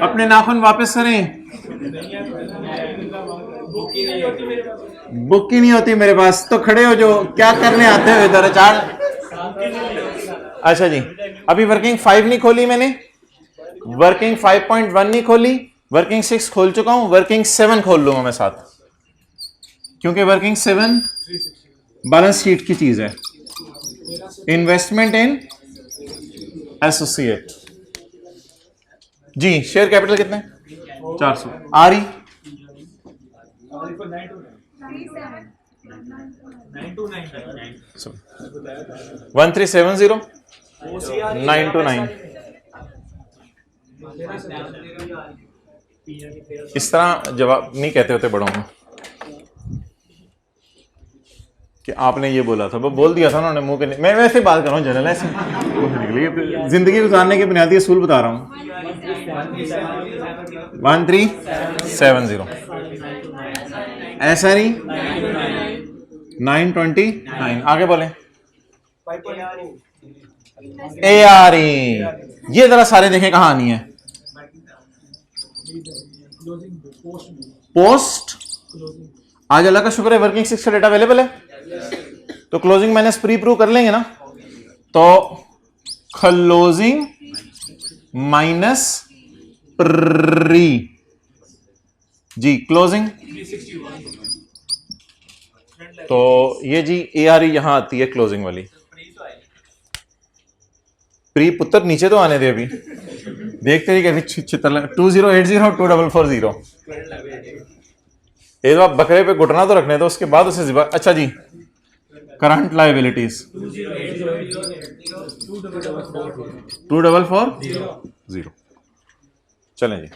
अपने नाखून वापस करें। बुक ही नहीं होती मेरे पास, तो खड़े हो जो, क्या करने आते हो इधर चार। अच्छा जी, अभी वर्किंग 5 नहीं खोली मैंने, वर्किंग 5.1 नहीं खोली, वर्किंग 6 खोल चुका हूं, वर्किंग 7 खोल लूंगा मैं साथ, क्योंकि वर्किंग 7 बैलेंस शीट की चीज है। इन्वेस्टमेंट इन एसोसिएट जी। शेयर कैपिटल कितने? 400। आरी 1370 929। इस तरह जवाब नहीं कहते होते बड़ों में कि आपने ये बोला था, वो बोल दिया था उन्होंने मुंह के। मैं वैसे बात कर रहा हूँ जनरल, ऐसे जिंदगी गुजारने के बुनियादी असूल बता रहा हूँ। 1370 एसआरई 929। आगे बोले एआरई। ये जरा सारे देखें कहां आनी है। पोस्ट आज अल्लाह का शुक्र है वर्किंग 6 का डेटा अवेलेबल है, तो क्लोजिंग माइनस प्री प्रूव कर लेंगे ना। तो क्लोजिंग माइनस प्री जी, क्लोजिंग। तो ये जी एआरई यहां आती है क्लोजिंग वाली। प्री पुत्र नीचे तो आने दे, अभी देखते ही कैसे चित्र 2080 2440। एक बार बकरे पे घुटना तो रखने दो, उसके बाद उसे जिबा। अच्छा जी, करंट लायबिलिटीज 2440। चलें जी,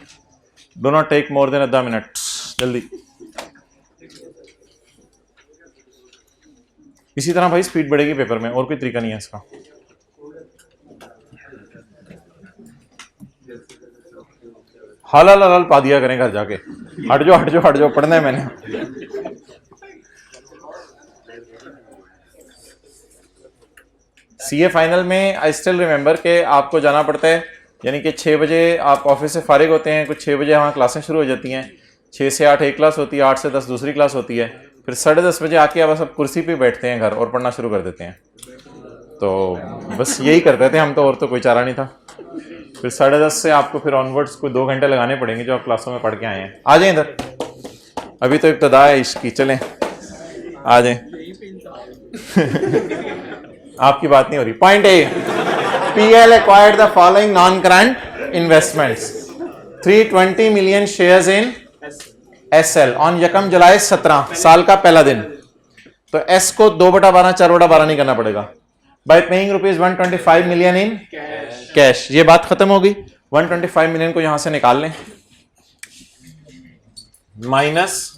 do not take more than 10 minute, जल्दी। इसी तरह भाई स्पीड बढ़ेगी पेपर में, और कोई तरीका नहीं है इसका। हल पा दिया करें घर जाके। हट जाओ पढ़ना है मैंने। सीए फाइनल में आई स्टिल रिमेंबर के आपको जाना पड़ता है, यानी कि 6 बजे आप ऑफिस से फारिग होते हैं, कुछ 6 बजे वहाँ क्लासें शुरू हो जाती हैं। 6 से 8 एक क्लास होती है, 8 से 10 दूसरी क्लास होती है, फिर 10:30 बजे आके आप सब कुर्सी पे बैठते हैं घर और पढ़ना शुरू कर देते हैं। तो बस यही करते थे हम तो, और तो कोई चारा नहीं था। फिर 10:30 से आपको फिर ऑनवर्ड्स कोई 2 घंटे लगाने पड़ेंगे जो आप क्लासों में पढ़ के आए हैं। आ जाए इधर, अभी तो इब्तदा है इश्क की, चलें आ जाए। आपकी बात नहीं हो रही। Point A, PL acquired the following non current investments 320 million shares in SL on यकम जुलाई 17, साल का पहला दिन। तो एस को 2/12 4/12 नहीं करना पड़ेगा। Bye paying ₹125 million in cash. ये बात खत्म हो गई। 125 मिलियन को यहां से निकाल लें, माइनस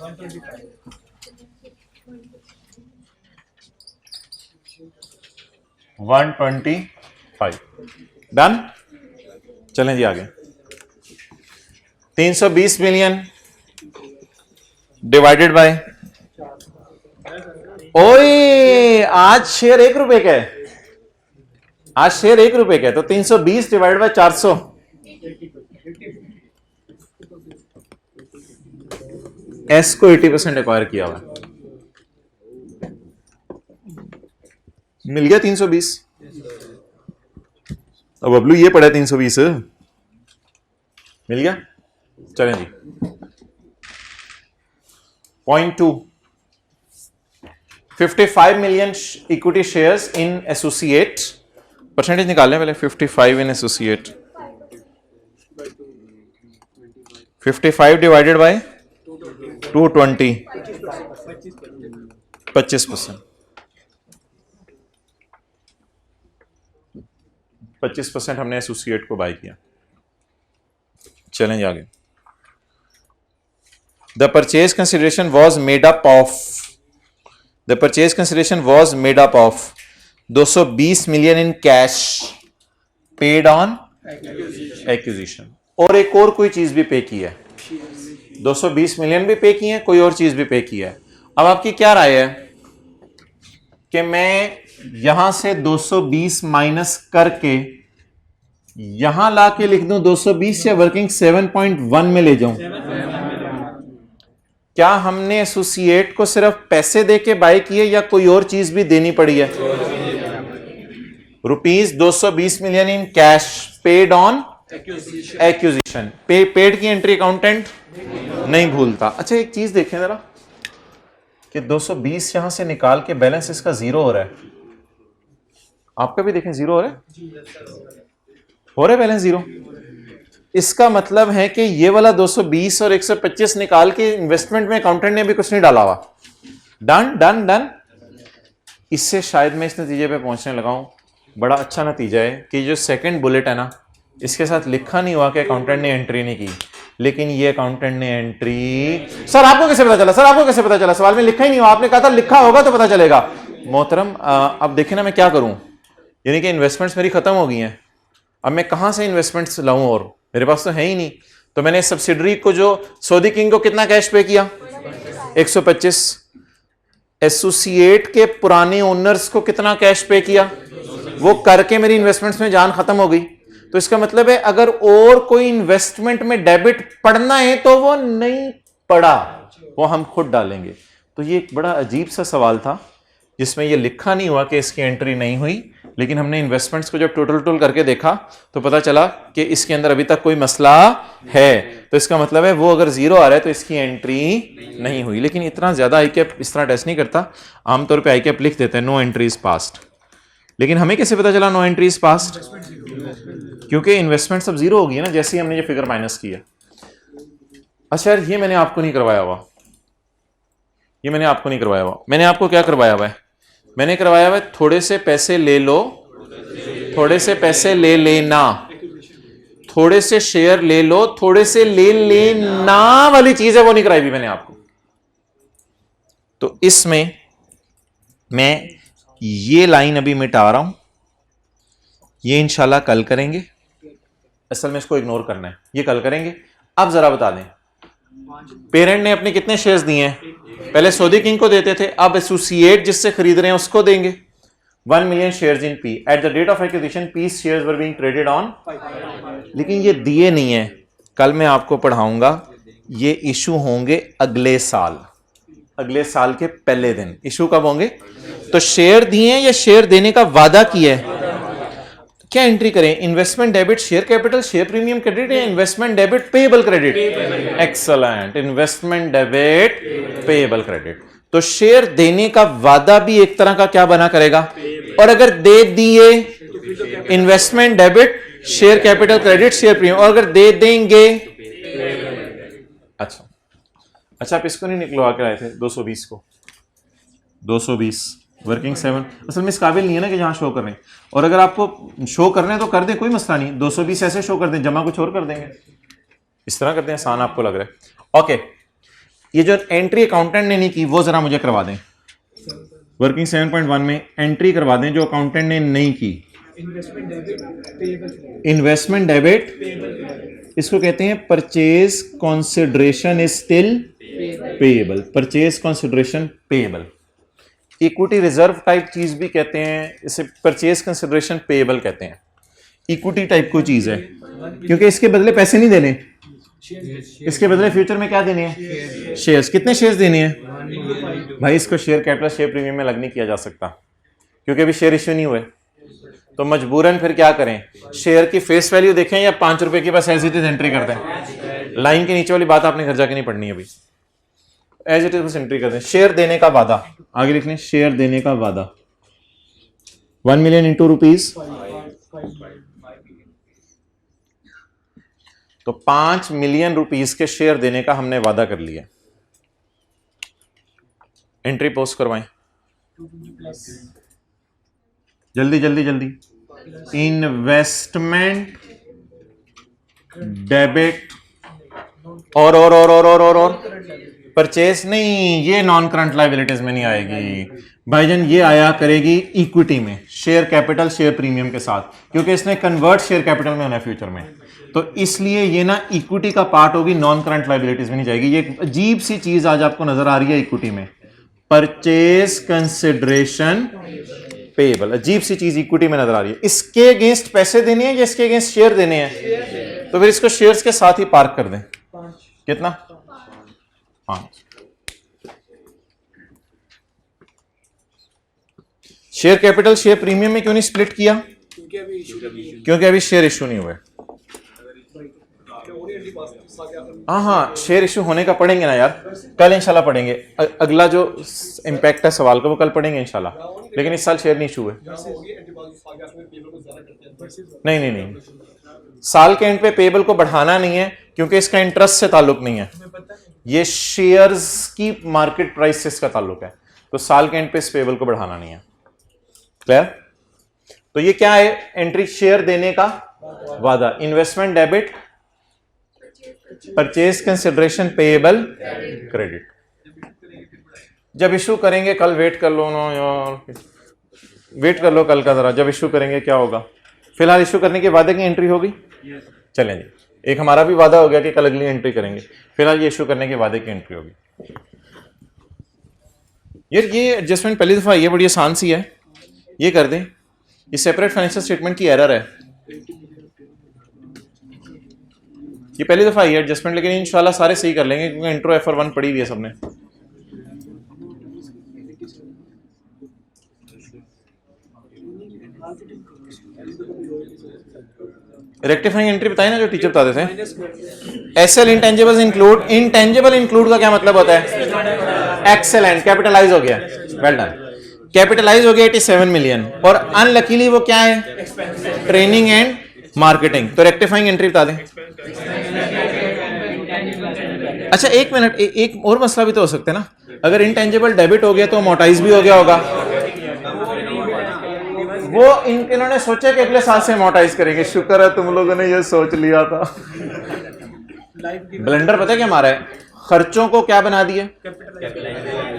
125। डन। चलें जी आगे। 320 मिलियन डिवाइडेड बाय, ओए आज शेयर 1 रुपए का है, आज शेयर 1 रुपए का है, तो 320 डिवाइड बाय 400, एस को 80% एक्वायर किया हुआ, मिल गया 320। अब बबलू ये पड़ा 320 मिल गया। चलें जी। Point 2, 55 million equity shares in associate. Percentage निकालने पहले। 55 इन एसोसिएट, 55 डिवाइडेड बाय 220, 25%। 25% हमने एसोसिएट को बाय किया। चलें आगे। The purchase consideration was made up of 220 million in cash paid on acquisition. और एक और कोई चीज भी पे की है, 220 मिलियन भी पे की है, कोई और चीज भी पे की है। अब आपकी क्या राय है कि मैं यहां से 220 माइनस करके यहां लाके लिख दूं 220 या वर्किंग 7.1 में ले जाऊं? क्या हमने एसोसिएट को सिर्फ पैसे देके बाय किए या कोई और चीज भी देनी पड़ी है? Rupees 220 million in cash paid on acquisition. Paid की एंट्री अकाउंटेंट नहीं भूलता। अच्छा एक चीज देखें जरा कि 220 यहां से निकाल के बैलेंस इसका 0 हो रहा है, आपका भी देखें 0 हो रहा है बैलेंस 0। इसका मतलब है कि ये वाला 220 और 125 निकाल के इन्वेस्टमेंट में अकाउंटेंट ने भी कुछ नहीं डाला हुआ। Done done done. इससे शायद मैं इस नतीजे पे पहुंचने लगा हूं, बड़ा अच्छा नतीजा है कि जो सेकंड बुलेट है ना, इसके साथ लिखा नहीं हुआ कि अकाउंटेंट ने एंट्री नहीं की, लेकिन ये अकाउंटेंट ने एंट्री। सर आपको कैसे पता चला? सर आपको कैसे पता चला? सवाल में लिखा ही नहीं हुआ, आपने कहा था लिखा होगा तो पता चलेगा। मोहतरम अब देखिए ना मैं क्या करूं, यानी कि इन्वेस्टमेंट्स मेरी खत्म हो गई हैं, अब मैं कहां से इन्वेस्टमेंट्स लाऊं, और मेरे पास तो है ही नहीं। तो मैंने सब्सिडरी को, जो सऊदी किंग को कितना कैश पे किया? 125। एसोसिएट के पुराने ओनर्स को कितना कैश पे किया? वो करके मेरी इन्वेस्टमेंट्स में जान खत्म हो गई। तो इसका मतलब है अगर और कोई इन्वेस्टमेंट में डेबिट पड़ना है तो वो नहीं पड़ा, वो हम खुद डालेंगे। तो ये एक बड़ा अजीब सा सवाल था जिसमें ये लिखा नहीं हुआ कि इसकी एंट्री नहीं हुई, लेकिन हमने इन्वेस्टमेंट्स को जब टोटल करके देखा तो पता चला कि इसके अंदर अभी तक कोई मसला है। तो इसका मतलब है वो अगर 0 आ रहा है तो इसकी एंट्री नहीं हुई। लेकिन इतना ज्यादा आईकैप इस तरह टेस्ट नहीं करता, आमतौर पे आईकैप लिख देते हैं नो एंट्रीज पास्ट। लेकिन हमें कैसे पता चला नो एंट्रीज पास्ट? क्योंकि इन्वेस्टमेंट सब 0 हो गई है ना जैसे ही हमने ये फिगर माइनस किया। अच्छा यार ये मैंने आपको नहीं करवाया हुआ, मैंने आपको क्या करवाया हुआ है? मैंने करवाया हुआ है थोड़े से पैसे ले लो, थोड़े से पैसे ले लेना, थोड़े से शेयर ले लो, थोड़े से ले लेना वाली चीज है वो नहीं कराई भी मैंने आपको। तो इसमें मैं ये लाइन अभी मिटा रहा हूं, ये इंशाल्लाह कल करेंगे। असल में इसको इग्नोर करना है, ये कल करेंगे। अब जरा बता दें पेरेंट ने अपने कितने शेयर्स दिए हैं? पहले सऊदी किंग को देते थे, अब एसोसिएट जिससे खरीद रहे हैं उसको देंगे। 1 million shares in P at the date of acquisition P shares were being traded on. लेकिन ये दिए नहीं है, कल मैं आपको पढ़ाऊंगा, ये इशू होंगे अगले साल, अगले साल के पहले दिन। इशू कब होंगे? तो शेयर दिए या शेयर देने का वादा किया है, क्या एंट्री करें? Investment debit share capital share premium credit या investment debit payable credit? Excellent, investment debit payable credit. तो शेयर देने का वादा भी एक तरह का क्या बना करेगा? और अगर दे दिए investment debit share capital credit share premium, और अगर दे देंगे अच्छा आप इसको नहीं निकलवा के आए थे 220 को? 220 वर्किंग 7 असल में इस काबिल नहीं है ना कि जहां शो कर रहे हैं, और अगर आपको शो करने तो कर दें, कोई मसला नहीं। 220 ऐसे शो कर दें, जमा कुछ और कर देंगे, इस तरह करते हैं, आसान आपको लग रहा है। ओके, ये जो एंट्री अकाउंटेंट ने नहीं की वो जरा मुझे करवा दें। वर्किंग 7.1 में एंट्री करवा दें जो अकाउंटेंट ने नहीं की। इन्वेस्टमेंट डेबिट, इसको कहते हैं purchase consideration is still payable, purchase consideration payable. Equity reserve type चीज भी कहते हैं, इसे परचेज कंसिडरेशन पेएबल कहते हैं। इक्विटी टाइप कोई चीज है क्योंकि इसके बदले पैसे नहीं देने, इसके बदले फ्यूचर में क्या देने हैं? शेयर्स। कितने शेयर्स देने हैं भाई? इसको शेयर कैपिटल शेयर प्रीमियम में लग नहीं किया जा सकता क्योंकि अभी शेयर इश्यू नहीं हुए, तो मजबूरन फिर क्या करें? शेयर की फेस वैल्यू देखें या 5 रुपए की बस एज इट इज एंट्री कर दें। लाइन के नीचे वाली बात आपने घर जाके नहीं पढ़नी है, अभी एज इट इज बस एंट्री कर दें। शेयर देने का वादा, आगे लिख लें, शेयर देने का वादा 1 मिलियन इंटू रुपीज, तो 5 मिलियन रुपीस के शेयर देने का हमने वादा कर लिया। एंट्री पोस्ट करवाएं जल्दी जल्दी जल्दी। इन्वेस्टमेंट डेबिट और परचेस नहीं, ये नॉन करंट लायबिलिटीज में नहीं आएगी भाईजान, ये आया करेगी इक्विटी में, शेयर कैपिटल शेयर प्रीमियम के साथ, क्योंकि इसने कन्वर्ट शेयर कैपिटल में होना है फ्यूचर में, तो इसलिए ये ना इक्विटी का पार्ट होगी, नॉन करंट लायबिलिटीज में नहीं जाएगी। ये एक अजीब सी चीज आज आपको नजर आ रही है इक्विटी में, परचेज कंसिडरेशन पेएबल, अजीब सी चीज इक्विटी में नजर आ रही है। इसके अगेंस्ट पैसे देने हैं या इसके अगेंस्ट शेयर देने हैं, तो फिर इसको शेयर्स के साथ ही पार्क कर दें। कितना? 5। शेयर कैपिटल शेयर प्रीमियम में क्यों नहीं स्प्लिट किया? क्योंकि अभी शेयर इश्यू नहीं हुए। हाँ, शेयर इश्यू होने का पढ़ेंगे ना यार, कल इंशाल्लाह पढ़ेंगे। अगला जो इंपैक्ट है सवाल का वो कल पढ़ेंगे इंशाल्लाह, लेकिन इस साल शेयर नहीं इश्यू हुए। नहीं, साल के एंड पे पेबल को बढ़ाना नहीं है, क्योंकि इसका इंटरेस्ट से ताल्लुक नहीं है, ये शेयर्स की मार्केट प्राइस से इसका ताल्लुक है, तो साल के एंड पे इस पेबल को बढ़ाना नहीं है। क्लियर? तो ये क्या है? एंट्री शेयर देने का वादा, investment debit, purchase consideration payable credit. जब इशू करेंगे कल, वेट कर लो ना यार, वेट कर लो कल का जरा, जब इशू करेंगे क्या होगा। फिलहाल इशू करने के वादे की एंट्री होगी। चलें जी, एक हमारा भी वादा हो गया कि कल अगली एंट्री करेंगे, फिलहाल ये इशू करने के वादे की एंट्री होगी। यार ये एडजस्टमेंट पहली दफा ये बड़ी आसान सी है, ये कर दें। ये सेपरेट फाइनेंशियल स्टेटमेंट की एरर है, ये पहली दफा ये एडजस्टमेंट, लेकिन इंशाल्लाह सारे सही कर लेंगे, क्योंकि इंट्रो FR1 पढ़ी हुई है सबने। रेक्टिफाइंग एंट्री बताए ना जो टीचर बताते थे। SL intangibles include, intangible include का क्या मतलब होता है? एक्सेलेंट, कैपिटलाइज हो गया, वेल डन, कैपिटलाइज हो गया 87 मिलियन, और अनलकीली वो क्या है? Training and marketing. तो रेक्टिफाइंग एंट्री बता दें। अच्छा एक मिनट, एक और मसला भी तो हो सकता है ना, अगर इंटेंजिबल डेबिट हो गया तो अमोर्टाइज भी हो गया होगा, वो इन्होंने सोचा कि अगले साल से अमोर्टाइज करेंगे। शुक्र है तुम लोगों ने ये सोच लिया था। ब्लेंडर पता है क्या हमारा है? खर्चों को क्या बना दिया?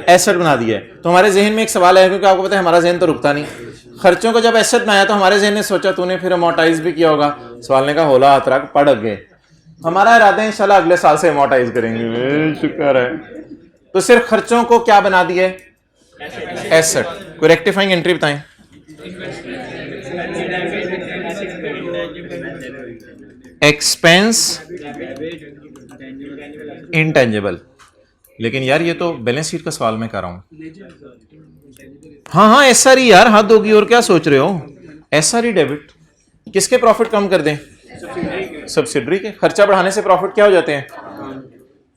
एसेट बना दिया है। तो हमारे जहन में एक सवाल है, क्योंकि आपको पता है हमारा जहन तो रुकता नहीं, खर्चों को जब एसेट बनाया तो हमारे जहन ने सोचा तूने फिर अमोर्टाइज भी किया होगा। सवाल ने कहा होला हाथ रख, पढ़ गए। हमारा इरादा है इंशाल्लाह अगले साल से अमोर्टाइज करेंगे, शुक्र है। तो सिर्फ खर्चों को क्या बना दिया? एसेट। कोई रेक्टिफाइंग एंट्री बताएं। एक्सपेंस इंटेंजिबल, लेकिन यार ये तो बैलेंस शीट का सवाल मैं कर रहा हूं। हाँ एसआर ही यार, हद होगी, और क्या सोच रहे हो? एसआर ही डेबिट, किसके प्रॉफिट कम कर दें? सब्सिडरी के। खर्चा बढ़ाने से प्रॉफिट क्या हो जाते हैं?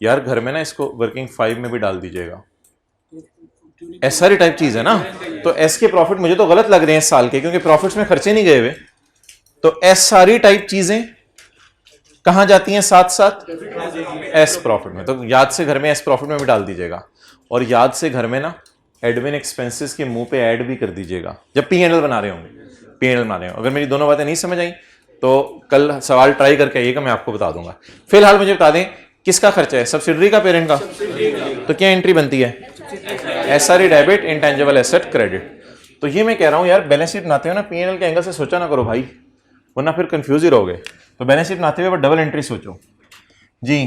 यार घर में ना इसको वर्किंग 5 में भी डाल दीजिएगा, एसआर ही टाइप चीज है ना। तो एस के प्रॉफिट मुझे तो गलत लग रहे हैं इस साल के, क्योंकि प्रॉफिट्स में खर्चे नहीं गए हुए। तो एसआर ही टाइप चीजें कहां जाती हैं? साथ साथ एस प्रॉफिट में। तो याद से घर में एस प्रॉफिट में भी डाल दीजिएगा, और याद से घर में ना एडमिन एक्सपेंसेस के मुंह पे ऐड भी कर दीजिएगा जब P&L बना रहे होंगे, P&L बना रहे हो। अगर मेरी दोनों बातें नहीं समझ आई तो कल सवाल ट्राई करके आइएगा, मैं आपको बता दूंगा। फिलहाल मुझे बता दें किसका खर्चा है? सब्सिडरी का, पेरेंट का। तो क्या एंट्री बनती है? SR debit, intangible asset credit. तो ये मैं कह रहा हूं यार, बैलेंस शीट बनाते हो ना P&L के एंगल से सोचा ना करो भाई, वरना फिर कंफ्यूज ही रहोगे। तो बैलेंस शीट बनाते हुए डबल एंट्री सोचो जी।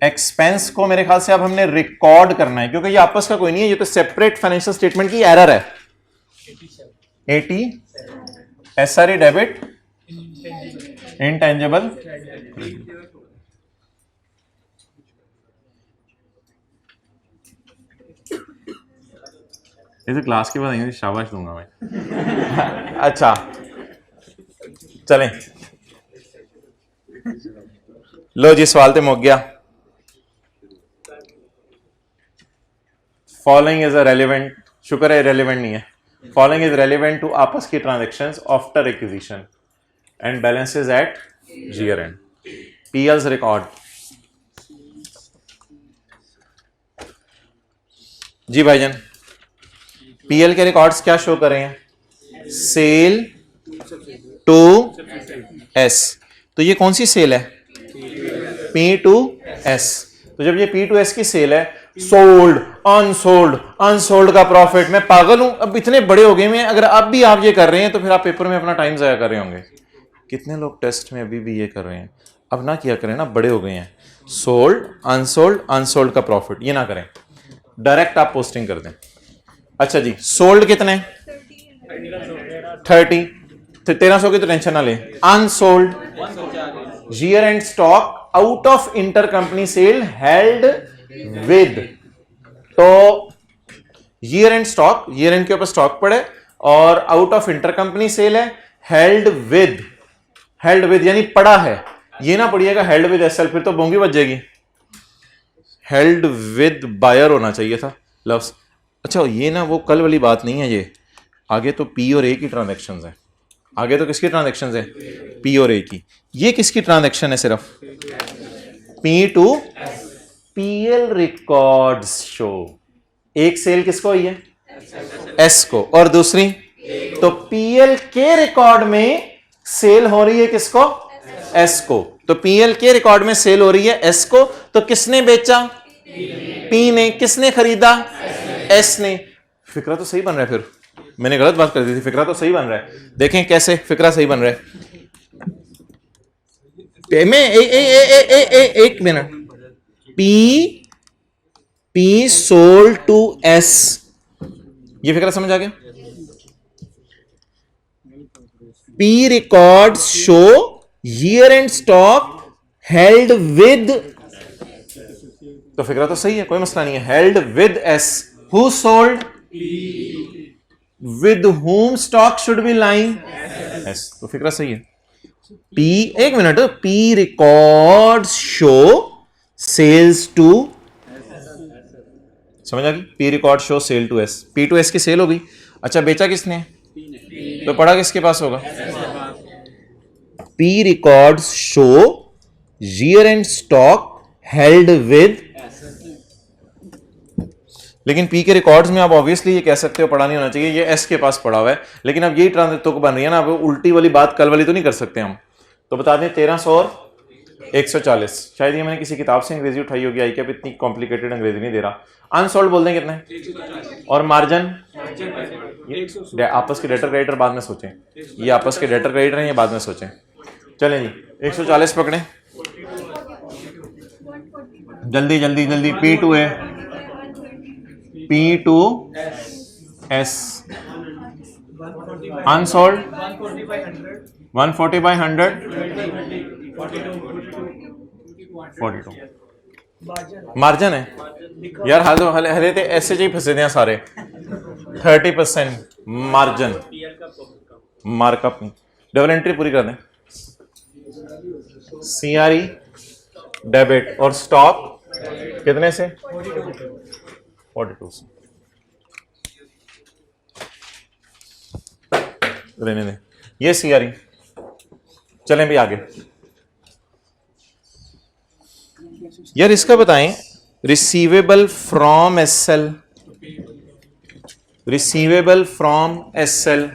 एक्सपेंस को मेरे ख्याल से अब हमने रिकॉर्ड करना है, क्योंकि ये आपस का कोई नहीं है, ये तो सेपरेट फाइनेंशियल स्टेटमेंट की एरर है। 80 एसआर डेबिट, इंटेंजिबल, इसे क्लास के बाद आएंगे, शाबाश दूंगा मैं। अच्छा चलें, लो जी सवाल तो मुक गया। फॉलोइंग इज अ रेलिवेंट, शुक्र है रेलिवेंट नहीं है। फॉलोइंग इज रेलिवेंट टू आपस की transactions after acquisition and balances at year end. PL's record जी भाईजान, पीएल के रिकॉर्ड्स क्या शो कर रहे हैं? Sale to S. तो ये कौन सी सेल है? P to S. तो जब ये पी टू एस की सेल है, सोल्ड, अनसोल्ड, अनसोल्ड का प्रॉफिट, मैं पागल हूं, अब इतने बड़े हो गए मैं, अगर अब भी आप ये कर रहे हैं तो फिर आप पेपर में अपना टाइम जाया कर रहे होंगे। कितने लोग टेस्ट में अभी भी ये कर रहे हैं? अब ना किया करें ना, बड़े हो गए हैं। सोल्ड, अनसोल्ड, अनसोल्ड का प्रॉफिट ये ना करें, डायरेक्ट आप पोस्टिंग कर दें। अच्छा जी, सोल्ड कितने? 30। 1300 की तो टेंशन ना लें। Unsold, year end stock out of inter company sale held with. तो year end stock, year end के ऊपर स्टॉक पड़े और out of inter company sale है, हेल्ड विद। हेल्ड विद यानी पड़ा है, ये ना पढ़िएगा हेल्ड विद एसएल, फिर तो बोंगी बच जाएगी। हेल्ड विद बायर होना चाहिए था लफ्स। अच्छा ये ना वो कल वाली बात नहीं है, ये आगे तो पी और ए की ट्रांजैक्शंस है। आगे तो किसकी ट्रांजैक्शंस है? पी और ए की। ये किसकी ट्रांजैक्शन है? सिर्फ P to PL records show. एक सेल किसको हुई है? एस को, और दूसरी तो पीएल के रिकॉर्ड में सेल हो रही है किसको? एस को। तो पीएल के रिकॉर्ड में सेल हो रही है एस को, तो किसने बेचा? पी ने। किसने खरीदा? एस ने। फिक्रा तो सही बन रहा है, फिर मैंने गलत बात कर दी थी, फिक्रा तो सही बन रहा है। देखें कैसे फिक्रा सही बन रहा है। एक minute, P sold to S, ये फिक्रा समझ आ गया? P records show year end stock held with, तो फिक्रा तो सही है, कोई मसला नहीं है। Held with S, who sold? With whom stock should be lying? S, तो फिक्रा सही है। पी, एक minute, P records show sales to, समझ आ गई? P record show sale to S, P to S की सेल हो गई। अच्छा बेचा किसने? तो पड़ा किसके पास होगा? P records show year end stock held with, लेकिन पी के रिकॉर्ड्स में आप ऑब्वियसली ये कह सकते हो पड़ा नहीं होना चाहिए, ये एस के पास पड़ा हुआ है। लेकिन अब यही ट्रांजैक्शन बन रही है ना, अब उल्टी वाली बात कल वाली तो नहीं कर सकते हम। तो बता दें 1300 और 140, शायद ये मैंने किसी किताब से अंग्रेजी उठाई होगी, आई कैप इतनी कॉम्प्लिकेटेड अंग्रेजी नहीं दे रहा। अनसोल्ड बोल दें कितने? और मार्जिन आपस के डेटर क्रेडिटर बाद में सोचें, ये आपस के डेटर क्रेडिटर हैं, ये बाद में सोचें। चलें जी 140 पकड़ें, जल्दी जल्दी जल्दी। पी टू है, P to S, unsold 140 by 100 42 margin है यार। हाल तो हले थे ऐसे ही फंसे थे सारे। 30% मार्जिन, मार्कअप नहीं। डबल एंट्री पूरी कर दें। सीआरई डेबिट और स्टॉक कितने से? 42 से। रहने दें, ये सीआरई। चलें भी आगे यार, इसका बताएं। Receivable from SL, receivable from SL.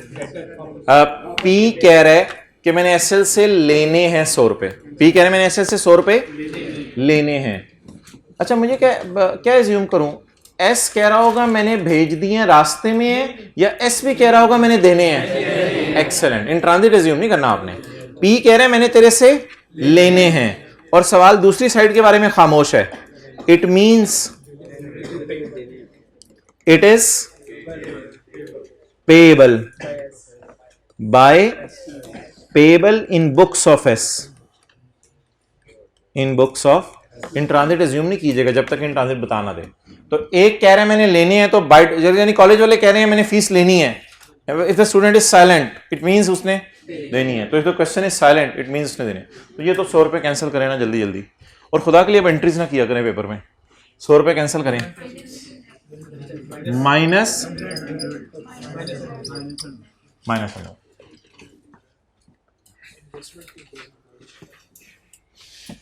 P कह रहा है कि मैंने एसएल से लेने हैं 100 रुपए। पी कह रहे हैं मैंने एसएल से 100 रुपए लेने हैं। अच्छा मुझे क्या एज्यूम करूं? एस कह रहा होगा मैंने भेज दिए हैं, रास्ते में है, या एस भी कह रहा होगा मैंने देने हैं? एक्सेलेंट, इन ट्रांजिट एज्यूम नहीं करना आपने। पी कह रहे हैं मैंने तेरे से लेने हैं, और सवाल दूसरी साइड के बारे में खामोश है। It means it is payable by, payable in books of S, in books of. In transit assume नहीं कीजिएगा जब तक इन ट्रांजिट बता ना दे। तो एक कह रहा है मैंने लेने हैं, तो बाइट यानी कॉलेज वाले कह रहे हैं मैंने फीस लेनी है। If the student is silent it means उसने देनी है। तो if the question is silent it means उसने देनी है। तो ये तो 100 रुपए कैंसिल करें ना जल्दी जल्दी, और खुदा के लिए अब एंट्रीज ना किया करें पेपर में। 100 रुपए कैंसिल करें, माइनस माइनस।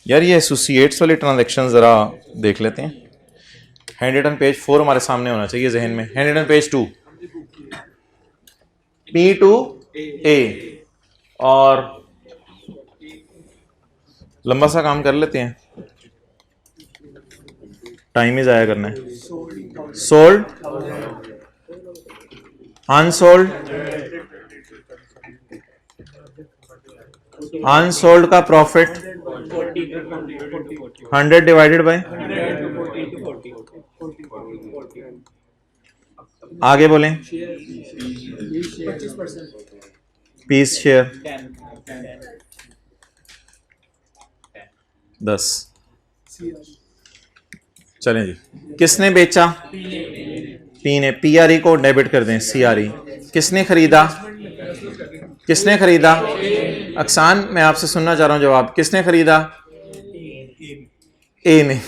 यार ये एसोसिएट्स वाली ट्रांजैक्शन जरा देख लेते हैं। हैंड रिटन पेज 4 हमारे सामने होना चाहिए जहन में। Handwritten page 2, P to A, और लंबा सा काम कर लेते हैं, टाइम ही जाया करना है। सोल्ड, अनसोल्ड, अनसोल्ड का प्रॉफिट 100 डिवाइडेड बाय, आगे बोलें, पीस शेयर 10। चलें जी, किसने बेचा? पी ने। पीआरई को डेबिट कर दें, सीआरई। किसने खरीदा? किसने खरीदा? अक्सान, मैं आपसे सुनना चाह रहा हूं जवाब। किसने खरीदा? ए ने।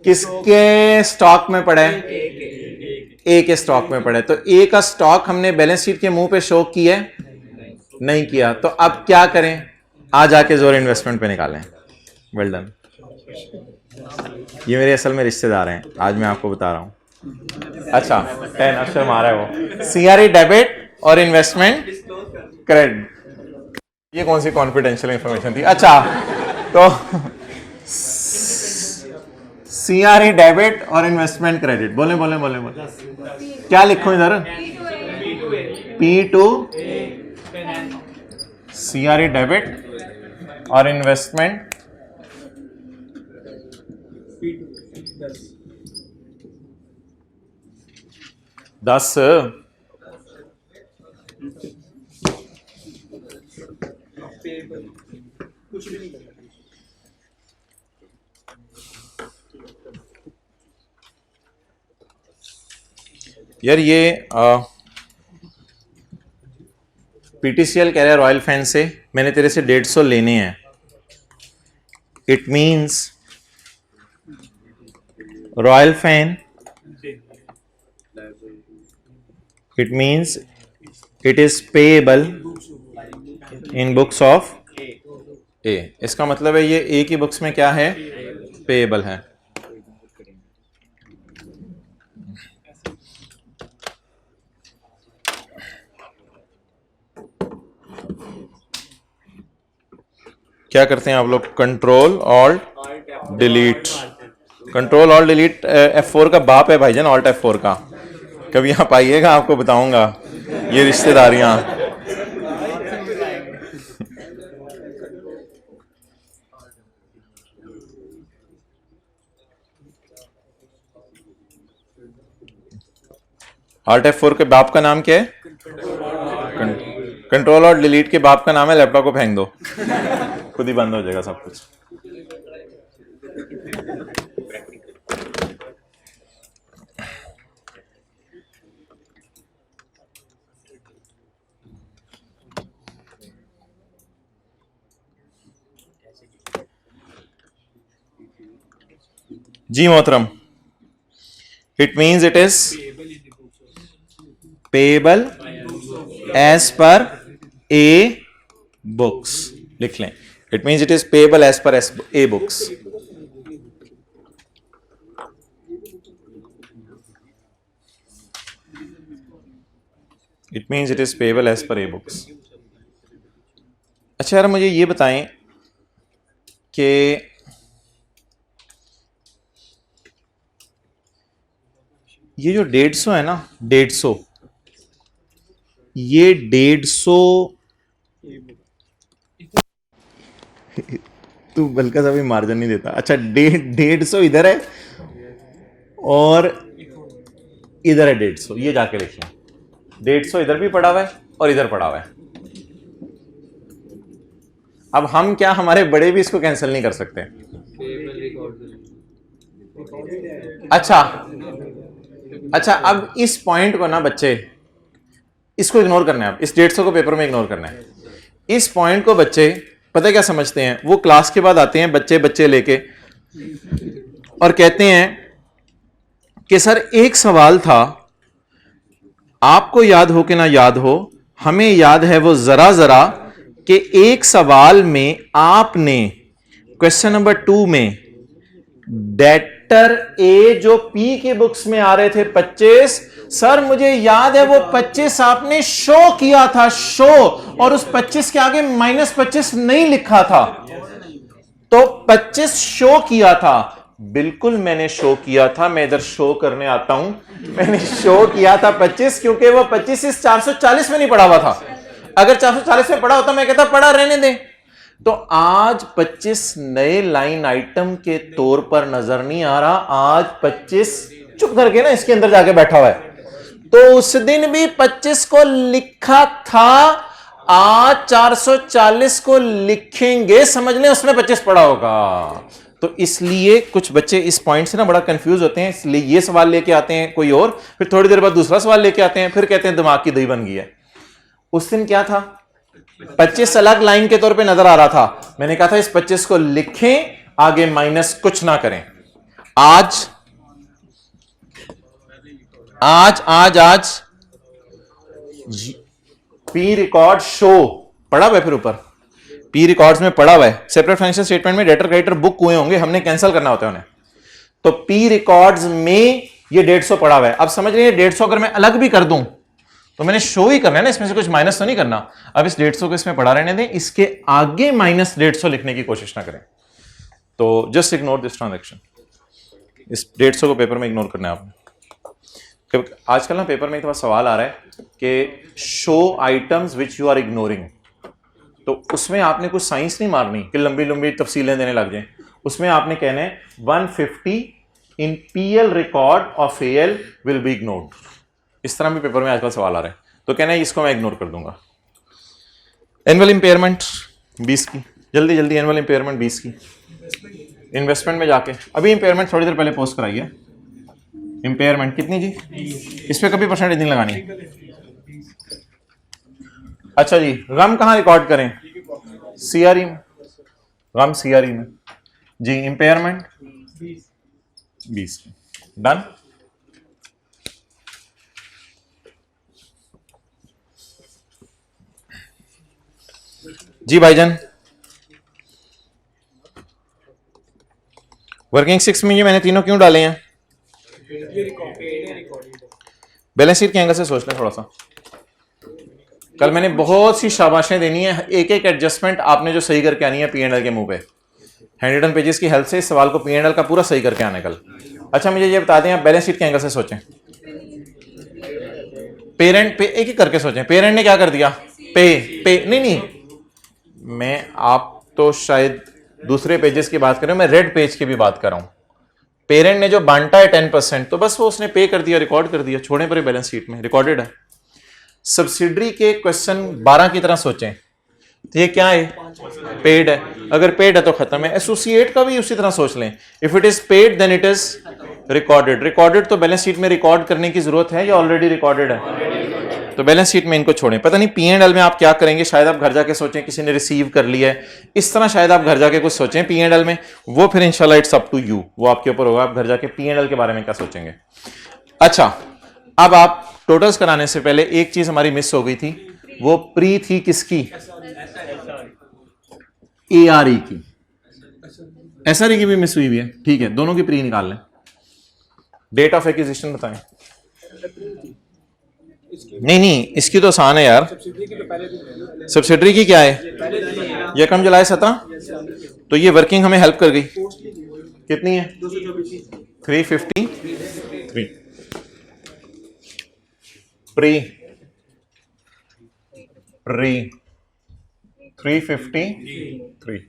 किसके स्टॉक में पड़ा है? ए के स्टॉक में पड़ा है। तो ए का स्टॉक हमने बैलेंस शीट के मुंह पे शो किया है? नहीं किया। तो अब क्या करें? आ जाके जोर इन्वेस्टमेंट पे निकालें। Well done. ये मेरे असल में रिश्तेदार हैं, आज मैं आपको बता रहा हूं। अच्छा, 10 अक्षर मारा है वो। सीआरई डेबिट और इन्वेस्टमेंट क्रेडिट। ये कौन सी कॉन्फिडेंशियल इंफॉर्मेशन थी? अच्छा, तो सीआरई डेबिट और इन्वेस्टमेंट क्रेडिट। बोले बोले बोले बोले, क्या लिखूं इधर? P टू सीआरई डेबिट और इन्वेस्टमेंट 10। यार ये पीटीसीएल कह रहा है रॉयल फैन से मैंने तेरे से 150 लेने हैं। It means royal fan, it means it is payable in books of A। इसका मतलब है ये A की बुक्स में क्या है? पेएबल है। क्या करते हैं आप लोग? Control alt delete. Control alt delete F4 का बाप है भाईजान, ऑल्ट F4 का। कभी आप आइएगा, आपको बताऊंगा ये रिश्तेदारियां। ऑल्ट F4 के बाप का नाम क्या है? कंट्रोल और डिलीट के बाप का नाम है लैपटॉप को फेंक दो, खुद ही बंद हो जाएगा सब कुछ। जी मोहतरम, it means it is payable as per a books. लिख लें, it means it is payable as per a books. It means it is payable as per a books. अच्छा यार, मुझे ये बताएं कि ये जो 150 है ना, 150, ये 150 तू बल्कि अभी मार्जिन नहीं देता। अच्छा, 150 इधर है और इधर है 150, ये जाके लिख लें। 150 इधर भी पड़ा हुआ है और इधर पड़ा हुआ है। अब हम क्या, हमारे बड़े भी इसको कैंसिल नहीं कर सकते। अच्छा, अब इस पॉइंट को ना बच्चे, इसको इग्नोर करना है। अब इस 150 को पेपर में इग्नोर करना है। इस पॉइंट को बच्चे पता क्या समझते हैं? वो क्लास के बाद आते हैं बच्चे लेके और कहते हैं कि सर एक सवाल था, आपको याद हो कि ना याद हो, हमें याद है वो जरा कि एक सवाल में आपने क्वेश्चन नंबर 2 में लेटर ए जो पी के बुक्स में आ रहे थे 25, सर मुझे याद है वो 25 आपने शो किया था, शो, और उस 25 के आगे -25 नहीं लिखा था, तो 25 शो किया था। बिल्कुल मैंने शो किया था, मैं इधर शो करने आता हूं, मैंने शो किया था 25, क्योंकि वो 25 इस 440 में नहीं पड़ा हुआ था। अगर 440 में पड़ा होता मैं कहता पड़ा रहने दे। तो आज 25 नए लाइन आइटम के तौर पर नजर नहीं आ रहा, आज 25 चुप करके ना इसके अंदर जाके बैठा हुआ है। तो उस दिन भी 25 को लिखा था, आज 440 को लिखेंगे, समझ लें उसमें 25 पड़ा होगा। तो इसलिए कुछ बच्चे इस पॉइंट से ना बड़ा कंफ्यूज होते हैं, इसलिए ये सवाल लेके आते हैं कोई और, फिर थोड़ी देर बाद दूसरा सवाल लेके आते हैं, फिर कहते हैं दिमाग की दही बन गई है। उस दिन क्या था, 25 अलग लाइन के तौर पे नजर आ रहा था, मैंने कहा था इस 25 को लिखें, आगे माइनस कुछ ना करें। आज आज आज आज पी रिकॉर्ड शो पड़ा हुआ है, फिर ऊपर पी रिकॉर्ड्स में पड़ा हुआ है, सेपरेट फाइनेंशियल स्टेटमेंट में डेटर क्रेडिटर बुक हुए होंगे, हमने कैंसिल करना होता है उन्हें, तो पी रिकॉर्ड्स में ये 150 पड़ा हुआ है। अब समझ रहे हैं 150 अगर मैं अलग भी कर दूं तो मैंने शो ही करना है ना, इसमें से कुछ माइनस तो नहीं करना। अब इस 150 को इसमें पड़ा रहने दें, इसके आगे -150 लिखने की कोशिश ना करें। तो जस्ट इग्नोर दिस ट्रांजैक्शन, इस 150 को पेपर में इग्नोर करना है आपने। आजकल ना पेपर में एक सवाल आ रहा है कि show items which you are ignoring, तो उसमें आपने कुछ साइंस नहीं मारनी कि लंबी लंबी तफसीलें देने लग जाएं। उसमें आपने कहना है 150 इन PL record of AL will be ignored. इस तरह भी पेपर में आजकल सवाल आ रहा है, तो कहना है इसको मैं इग्नोर कर दूंगा। एनुअल इंपेयरमेंट 20 की, जल्दी जल्दी एनुअल इंपेयरमेंट 20 की। इन्वेस्टमेंट में जाके अभी इंपेयरमेंट थोड़ी देर पहले पोस्ट कराई है। इंपेयरमेंट कितनी जी, इस पे कभी परसेंटेज नहीं लगानी। अच्छा जी, गम कहाँ रिकॉर्ड करें, सीआरई में, गम सीआरई में जी। Impairment 20 done. जी भाईजान, वर्किंग 6 में ये मैंने तीनों क्यों डाले हैं, बैलेंस शीट के एंगल से सोच लें थोड़ा सा। कल मैंने बहुत सी शाबाशें देनी है, एक एक एडजस्टमेंट आपने जो सही करके आनी है पीएनएल के मुंह पे। हैंडरिटन पेजेस की हेल्प से इस सवाल को पीएनएल का पूरा सही करके आने कल। अच्छा मुझे ये बता दें, आप बैलेंस शीट के एंगल से सोचें, पेरेंट पे एक ही करके सोचें। पेरेंट ने क्या कर दिया, पे नहीं, मैं आप तो शायद दूसरे पेजेस की बात कर रहे हो, मैं रेड पेज की भी बात कर रहा हूं। पेरेंट ने जो बांटा है 10%, तो बस वो उसने पे कर दिया, रिकॉर्ड कर दिया, छोड़े पर बैलेंस शीट में रिकॉर्डेड है। सब्सिडरी के क्वेश्चन 12 की तरह सोचें, तो ये क्या है, पेड है, अगर पेड है तो खत्म है। एसोसिएट का भी उसी तरह सोच लें, if it is paid then it is recorded. Recorded तो बैलेंस शीट में रिकॉर्ड करने की जरूरत है या ऑलरेडी रिकॉर्डेड है, तो बैलेंस शीट में इनको छोड़ें। पता नहीं पी&एल में आप क्या करेंगे, शायद आप घर जाके सोचें किसी ने रिसीव कर लिया है, इस तरह शायद आप घर जाके कुछ सोचें पी&एल में, वो फिर इंशाल्लाह इट्स अप टू यू, वो आपके ऊपर होगा, आप घर जाके पी&एल के बारे में क्या सोचेंगे। अच्छा, अब आप टोटल्स कराने से पहले एक चीज हमारी मिस हो गई थी, वो प्री थी किसकी, एआरई की, एसआरई की भी मिस हुई है, ठीक है, दोनों की प्री निकाल लें। डेट ऑफ एक्विजिशन बताएं। नहीं इसकी तो आसान है यार, सब्सिडरी की क्या है, यकम जुलाई 17, तो ये वर्किंग हमें हेल्प कर गई, कितनी है 353 प्री 353,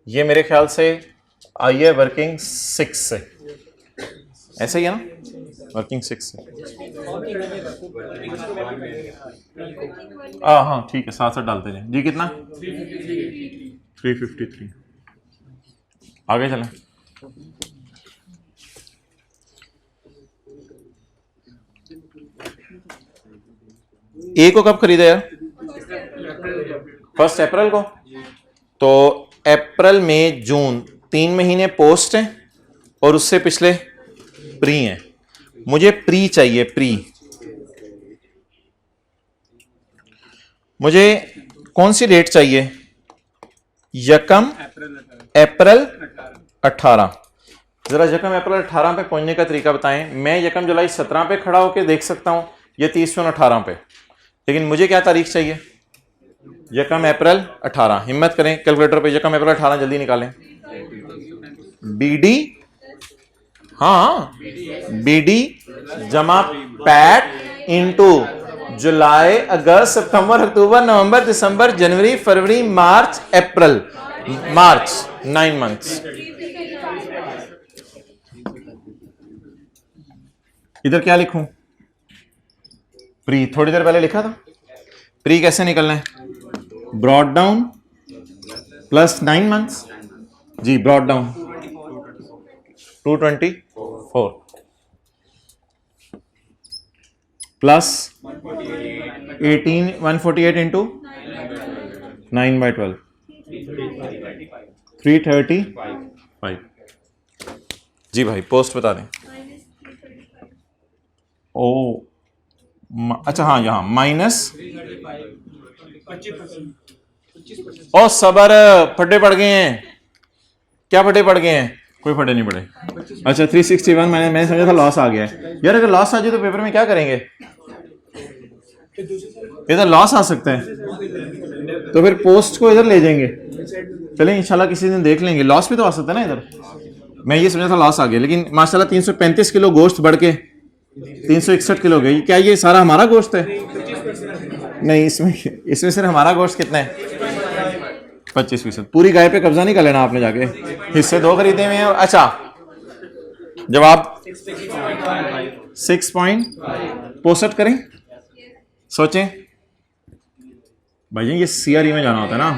ये मेरे ख्याल से आई है वर्किंग 6 से, ऐसा ही है ना, वर्किंग 6 से। हाँ ठीक है, साथ साथ डालते जाए जी। कितना 353, आगे चलें। ए को कब खरीदा यार, 1 अप्रैल को, तो अप्रैल मई जून 3 महीने पोस्ट हैं और उससे पिछले प्री हैं। मुझे प्री चाहिए, प्री मुझे कौन सी डेट चाहिए, यकम अप्रैल 18, जरा यकम अप्रैल 18 पे पहुंचने का तरीका बताएं। मैं यकम जुलाई 17 पे खड़ा होकर देख सकता हूं या 30 जून 18 पे, लेकिन मुझे क्या तारीख चाहिए? यकम अप्रैल 18। हिम्मत करें कैलकुलेटर पे, यकम अप्रैल 18 जल्दी निकालें। बीडी, हाँ बीडी जमा पैट इंटू जुलाई अगस्त सितंबर अक्टूबर नवंबर दिसंबर जनवरी फरवरी मार्च अप्रैल, मार्च 9 मंथ्स। इधर क्या लिखूं? प्री, थोड़ी देर पहले लिखा था। प्री कैसे निकलना है? ब्रॉड डाउन प्लस 9 मंथ्स जी, ब्रॉड डाउन 224 प्लस 148 इंटू 9/12 335 जी भाई। पोस्ट बता दें। ओ अच्छा हाँ, यहाँ माइनस, ओ सबर, फटे पड़ गए हैं। क्या फटे पड़ गए हैं? कोई फटे नहीं पड़े। अच्छा 361 मैंने समझा था लॉस आ गया है। यार अगर लॉस आ जाए तो पेपर में क्या करेंगे? इधर लॉस आ सकता है तो फिर पोस्ट को इधर ले जाएंगे। चलें इंशाल्लाह किसी दिन देख लेंगे। लॉस भी तो आ सकता है ना इधर। मैं ये समझा था लॉस आ गया, लेकिन माशाल्लाह 335 किलो गोश्त बढ़ के 361 किलो हो गई। क्या ये सारा हमारा गोश्त है? नहीं, इसमें सिर्फ हमारा गोश्त कितना है? 25%। पूरी गाय पे कब्जा नहीं कर लेना आपने, जाके हिस्से 2 खरीदे हुए हैं। अच्छा जवाब 6.65 करें। सोचें भाई, ये सीआरई में जाना होता है ना,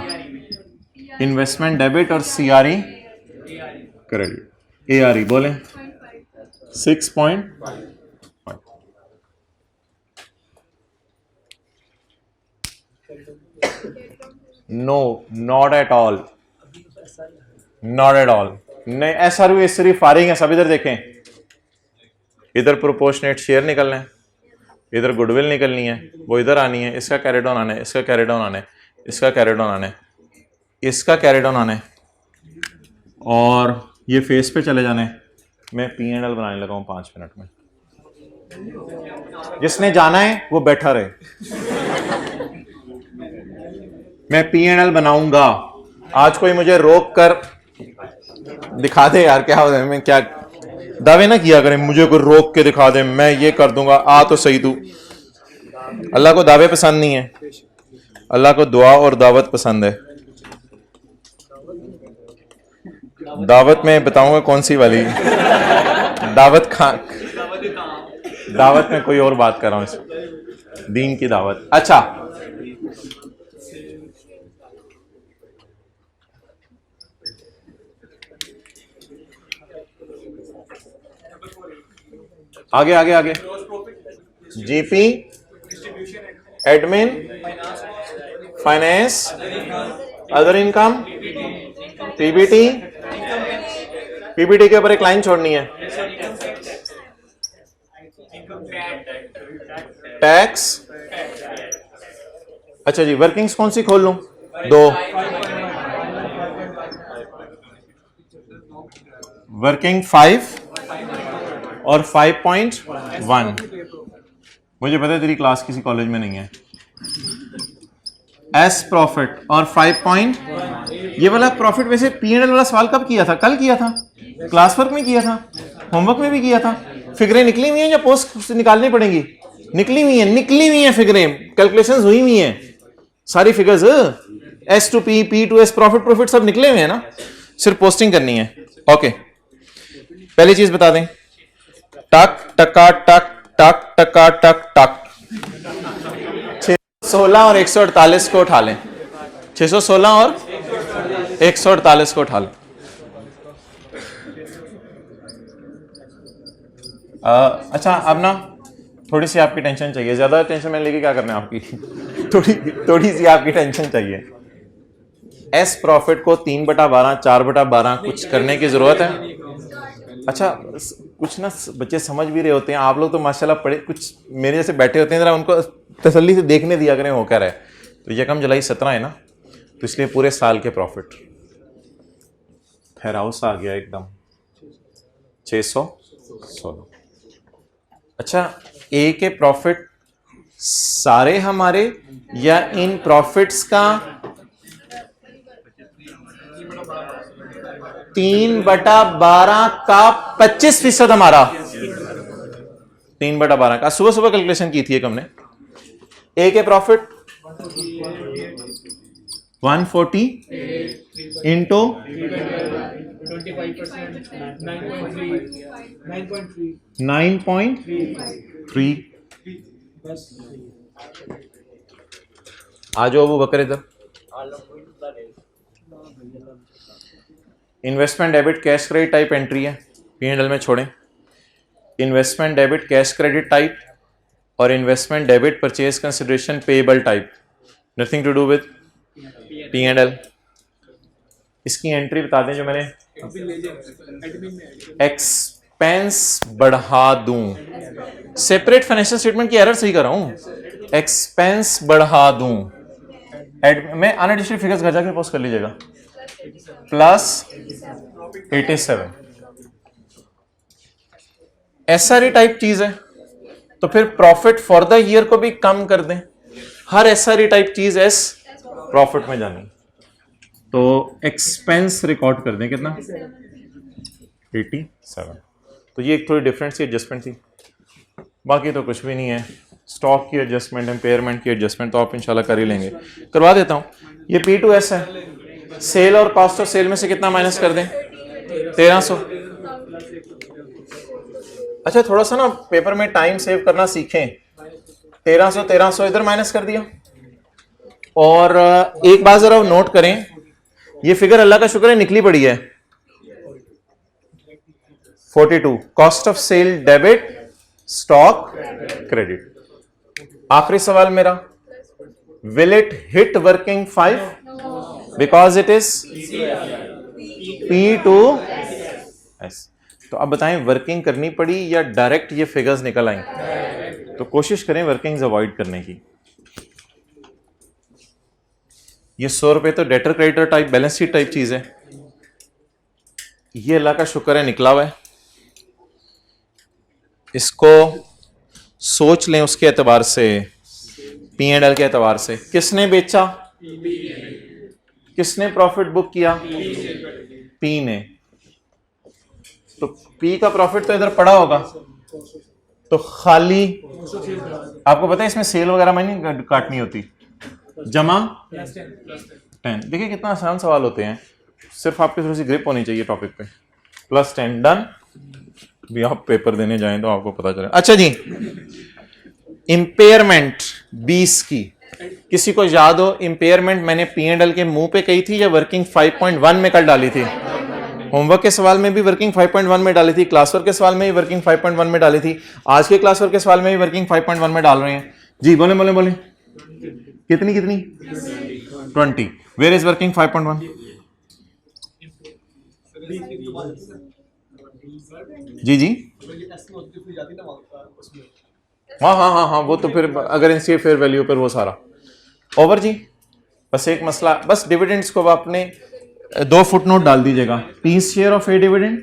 इन्वेस्टमेंट डेबिट और सीआरई क्रेडिट। एआरई बोलें 6.5। No, not at all, not at all. नहीं, एसआरयू सिर्फ फारिंग है सब। इधर देखें, इधर प्रोपोर्शनेट शेयर निकलना है, इधर गुडविल निकलनी है, वो इधर आनी है, इसका कैरी डाउन आना है, इसका कैरी डाउन आना है, इसका कैरी डाउन आना है, इसका कैरी डाउन आना है, और ये फेस पे चले जाने। मैं P&L बनाने लगा हूँ 5 मिनट में। जिसने जाना है वो बैठा रहे। मैं P&L बनाऊंगा। आज कोई मुझे रोक कर दिखा दे यार, क्या होता है, मैं क्या दावे ना किया करें, मुझे कोई रोक के दिखा दे मैं ये कर दूंगा। आ तो सही तू। अल्लाह को दावे पसंद नहीं है, अल्लाह को दुआ और दावत पसंद है। दावत में बताऊंगा कौन सी वाली दावत। दावत में कोई और बात कर रहा हूं, दीन की दावत। अच्छा आगे आगे आगे। GP, admin, finance, other income, PBT. PBT के ऊपर एक लाइन छोड़नी है, टैक्स। अच्छा जी, वर्किंग्स कौन सी खोल लूं? 2। वर्किंग 5 और 5.1। मुझे पता है तेरी क्लास किसी कॉलेज में नहीं है। एस प्रॉफिट और 5 ये वाला प्रॉफिट। वैसे P&L वाला सवाल कब किया था? कल किया था, क्लास वर्क में किया था, होमवर्क में भी किया था। फिगरें निकली हुई हैं या पोस्ट निकालनी पड़ेंगी? निकली हुई हैं फिगरें, कैलकुलेशंस हुई हुई हैं सारी figures. S to P, P to S, profit सब निकले हुए हैं ना, सिर्फ पोस्टिंग करनी है। ओके, पहली चीज बता दें, टक टका टक टक टका टक टक। 616 और 148 को उठा लें। 616 और 148 को उठा लें। अच्छा, अब ना थोड़ी सी आपकी टेंशन चाहिए। ज्यादा टेंशन मैंने लेके क्या करना है आपकी थोड़ी सी आपकी टेंशन चाहिए। एस प्रॉफिट को 3/12 4/12 कुछ करने की जरूरत है। अच्छा, कुछ ना बच्चे समझ भी रहे होते हैं, आप लोग तो माशाल्लाह पढ़े, कुछ मेरे जैसे बैठे होते हैं, जरा उनको तसल्ली से देखने दिया करें हो क्या रहा है। तो यकम जुलाई 17 है ना, तो इसलिए पूरे साल के प्रॉफिट ठहराव सा आ गया एकदम। 616। अच्छा, ए के प्रॉफिट सारे हमारे या इन प्रॉफिट्स का 3/12 का 25% हमारा? 3/12 का सुबह सुबह कैलकुलेशन की थी एक हमने। ए के प्रॉफिट 140 इंटू 9.3। आ जाओ अबू बकर इधर। Investment debit cash credit type entry है, P&L में छोड़ें। Investment debit cash credit type और investment debit purchase consideration payable type, nothing to do with P&L। इसकी एंट्री बता दें जो मैंने एक्सपेंस बढ़ा दूं, सेपरेट फाइनेंशियल स्टेटमेंट की एरर सही कर रहा हूं, एक्सपेंस बढ़ा दूं। मैं अनएडिशनल फिगर्स घर जाके पोस्ट कर लीजिएगा। +87 एसआरई टाइप चीज है, तो फिर प्रॉफिट फॉर द ईयर को भी कम कर दें। हर एसआरई टाइप चीज एस प्रॉफिट में जानी, तो एक्सपेंस रिकॉर्ड कर दें कितना? 87। तो ये एक थोड़ी डिफरेंट सी एडजस्टमेंट थी, बाकी तो कुछ भी नहीं है। स्टॉक की एडजस्टमेंट, एम्पेयरमेंट की एडजस्टमेंट तो आप इंशाल्लाह कर ही लेंगे, करवा देता हूं। ये P2S है, सेल और कॉस्ट ऑफ सेल में से कितना माइनस कर दें? 1300। अच्छा, थोड़ा सा ना पेपर में टाइम सेव करना सीखें। 1300 इधर माइनस कर दिया। और एक बात जरा नोट करें, ये फिगर अल्लाह का शुक्र है निकली पड़ी है। 42 cost of sale debit stock credit. आखिरी सवाल मेरा, will it hit working 5 because it is P2S। तो अब बताएं वर्किंग करनी पड़ी या डायरेक्ट ये फिगर्स निकल आई? तो कोशिश करें वर्किंग्स अवॉइड करने की। ये 100 रुपए तो debtor creditor type balance sheet type चीज है, ये अल्लाह का शुक्र है निकला हुआ है। इसको सोच लें उसके एतबार से, P&L के एतबार से। किसने बेचा? किसने प्रॉफिट बुक किया? P ने। तो P का प्रॉफिट तो इधर पड़ा होगा, तो खाली आपको पता है इसमें सेल वगैरह में नहीं काटनी होती, जमा 10। देखिए कितना आसान सवाल होते हैं, सिर्फ आपकी थोड़ी सी ग्रिप होनी चाहिए टॉपिक पे। +10 डन। भी आप पेपर देने जाएं तो आपको पता चले। अच्छा जी, इंपेयरमेंट 20 की, किसी को याद हो इंपेयरमेंट मैंने P&L के मुंह पे कही थी या वर्किंग 5.1 में कल डाली थी? होमवर्क के सवाल में भी वर्किंग 5.1 में डाली थी, क्लास वर्क के सवाल में भी वर्किंग 5.1 में डाली थी, आज के क्लास वर्क के सवाल में भी वर्किंग 5.1 में डाल रहे हैं जी। बोले बोले बोले कितनी कितनी? 20। Where is working 5.1? जी जी हाँ हाँ हाँ हाँ, वो तो फिर अगर इनसे फेयर वैल्यू पर वो सारा ओवर जी। बस एक मसला, बस डिविडेंड्स को आपने 2 फुटनोट डाल दीजिएगा, P's share of a dividend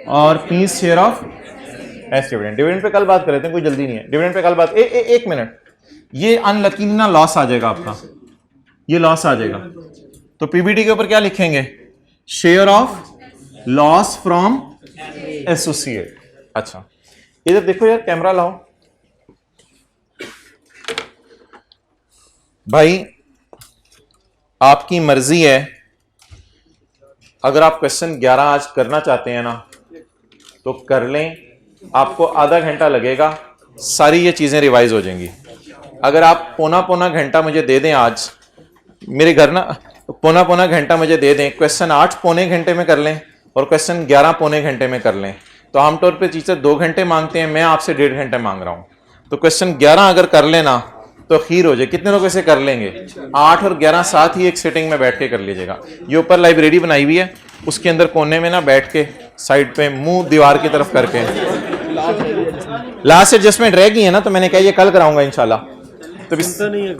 और P's share of S dividend. Dividend pay कल बात कर लेते हैं, कोई जल्दी नहीं है। डिविडेंड पे कल बात, एक मिनट, ये अनलकी ना लॉस आ जाएगा आपका, ये लॉस आ जाएगा। तो पीबीटी के ऊपर क्या लिखेंगे? Share of loss from associate. अच्छा इधर देखो यार, कैमरा लाओ भाई, आपकी मर्जी है। अगर आप क्वेश्चन 11 आज करना चाहते हैं ना तो कर लें, आपको आधा घंटा लगेगा, सारी ये चीजें रिवाइज हो जाएंगी। अगर आप पौना घंटा मुझे दे दें आज मेरे घर ना, पौना घंटा मुझे दे दें, क्वेश्चन 8 पौने घंटे में कर लें और क्वेश्चन 11 पौने घंटे में कर लें, तो आमतौर पे टीचर 2 घंटे मांगते हैं, मैं आपसे 1.5 घंटे मांग रहा हूं। तो क्वेश्चन 11 अगर कर लेना तो खीर हो जाए। कितने लोग इसे कर लेंगे? 8 और 11 साथ ही एक सिटिंग में बैठ के कर लीजिएगा। ये ऊपर लाइब्रेरी बनाई हुई है, उसके अंदर कोने में ना बैठ के साइड पे मुंह दीवार की तरफ करके। लास्ट एडजस्टमेंट रह गई है ना, तो मैंने कहा ये कल कराऊंगा इंशाल्लाह। तो नहीं है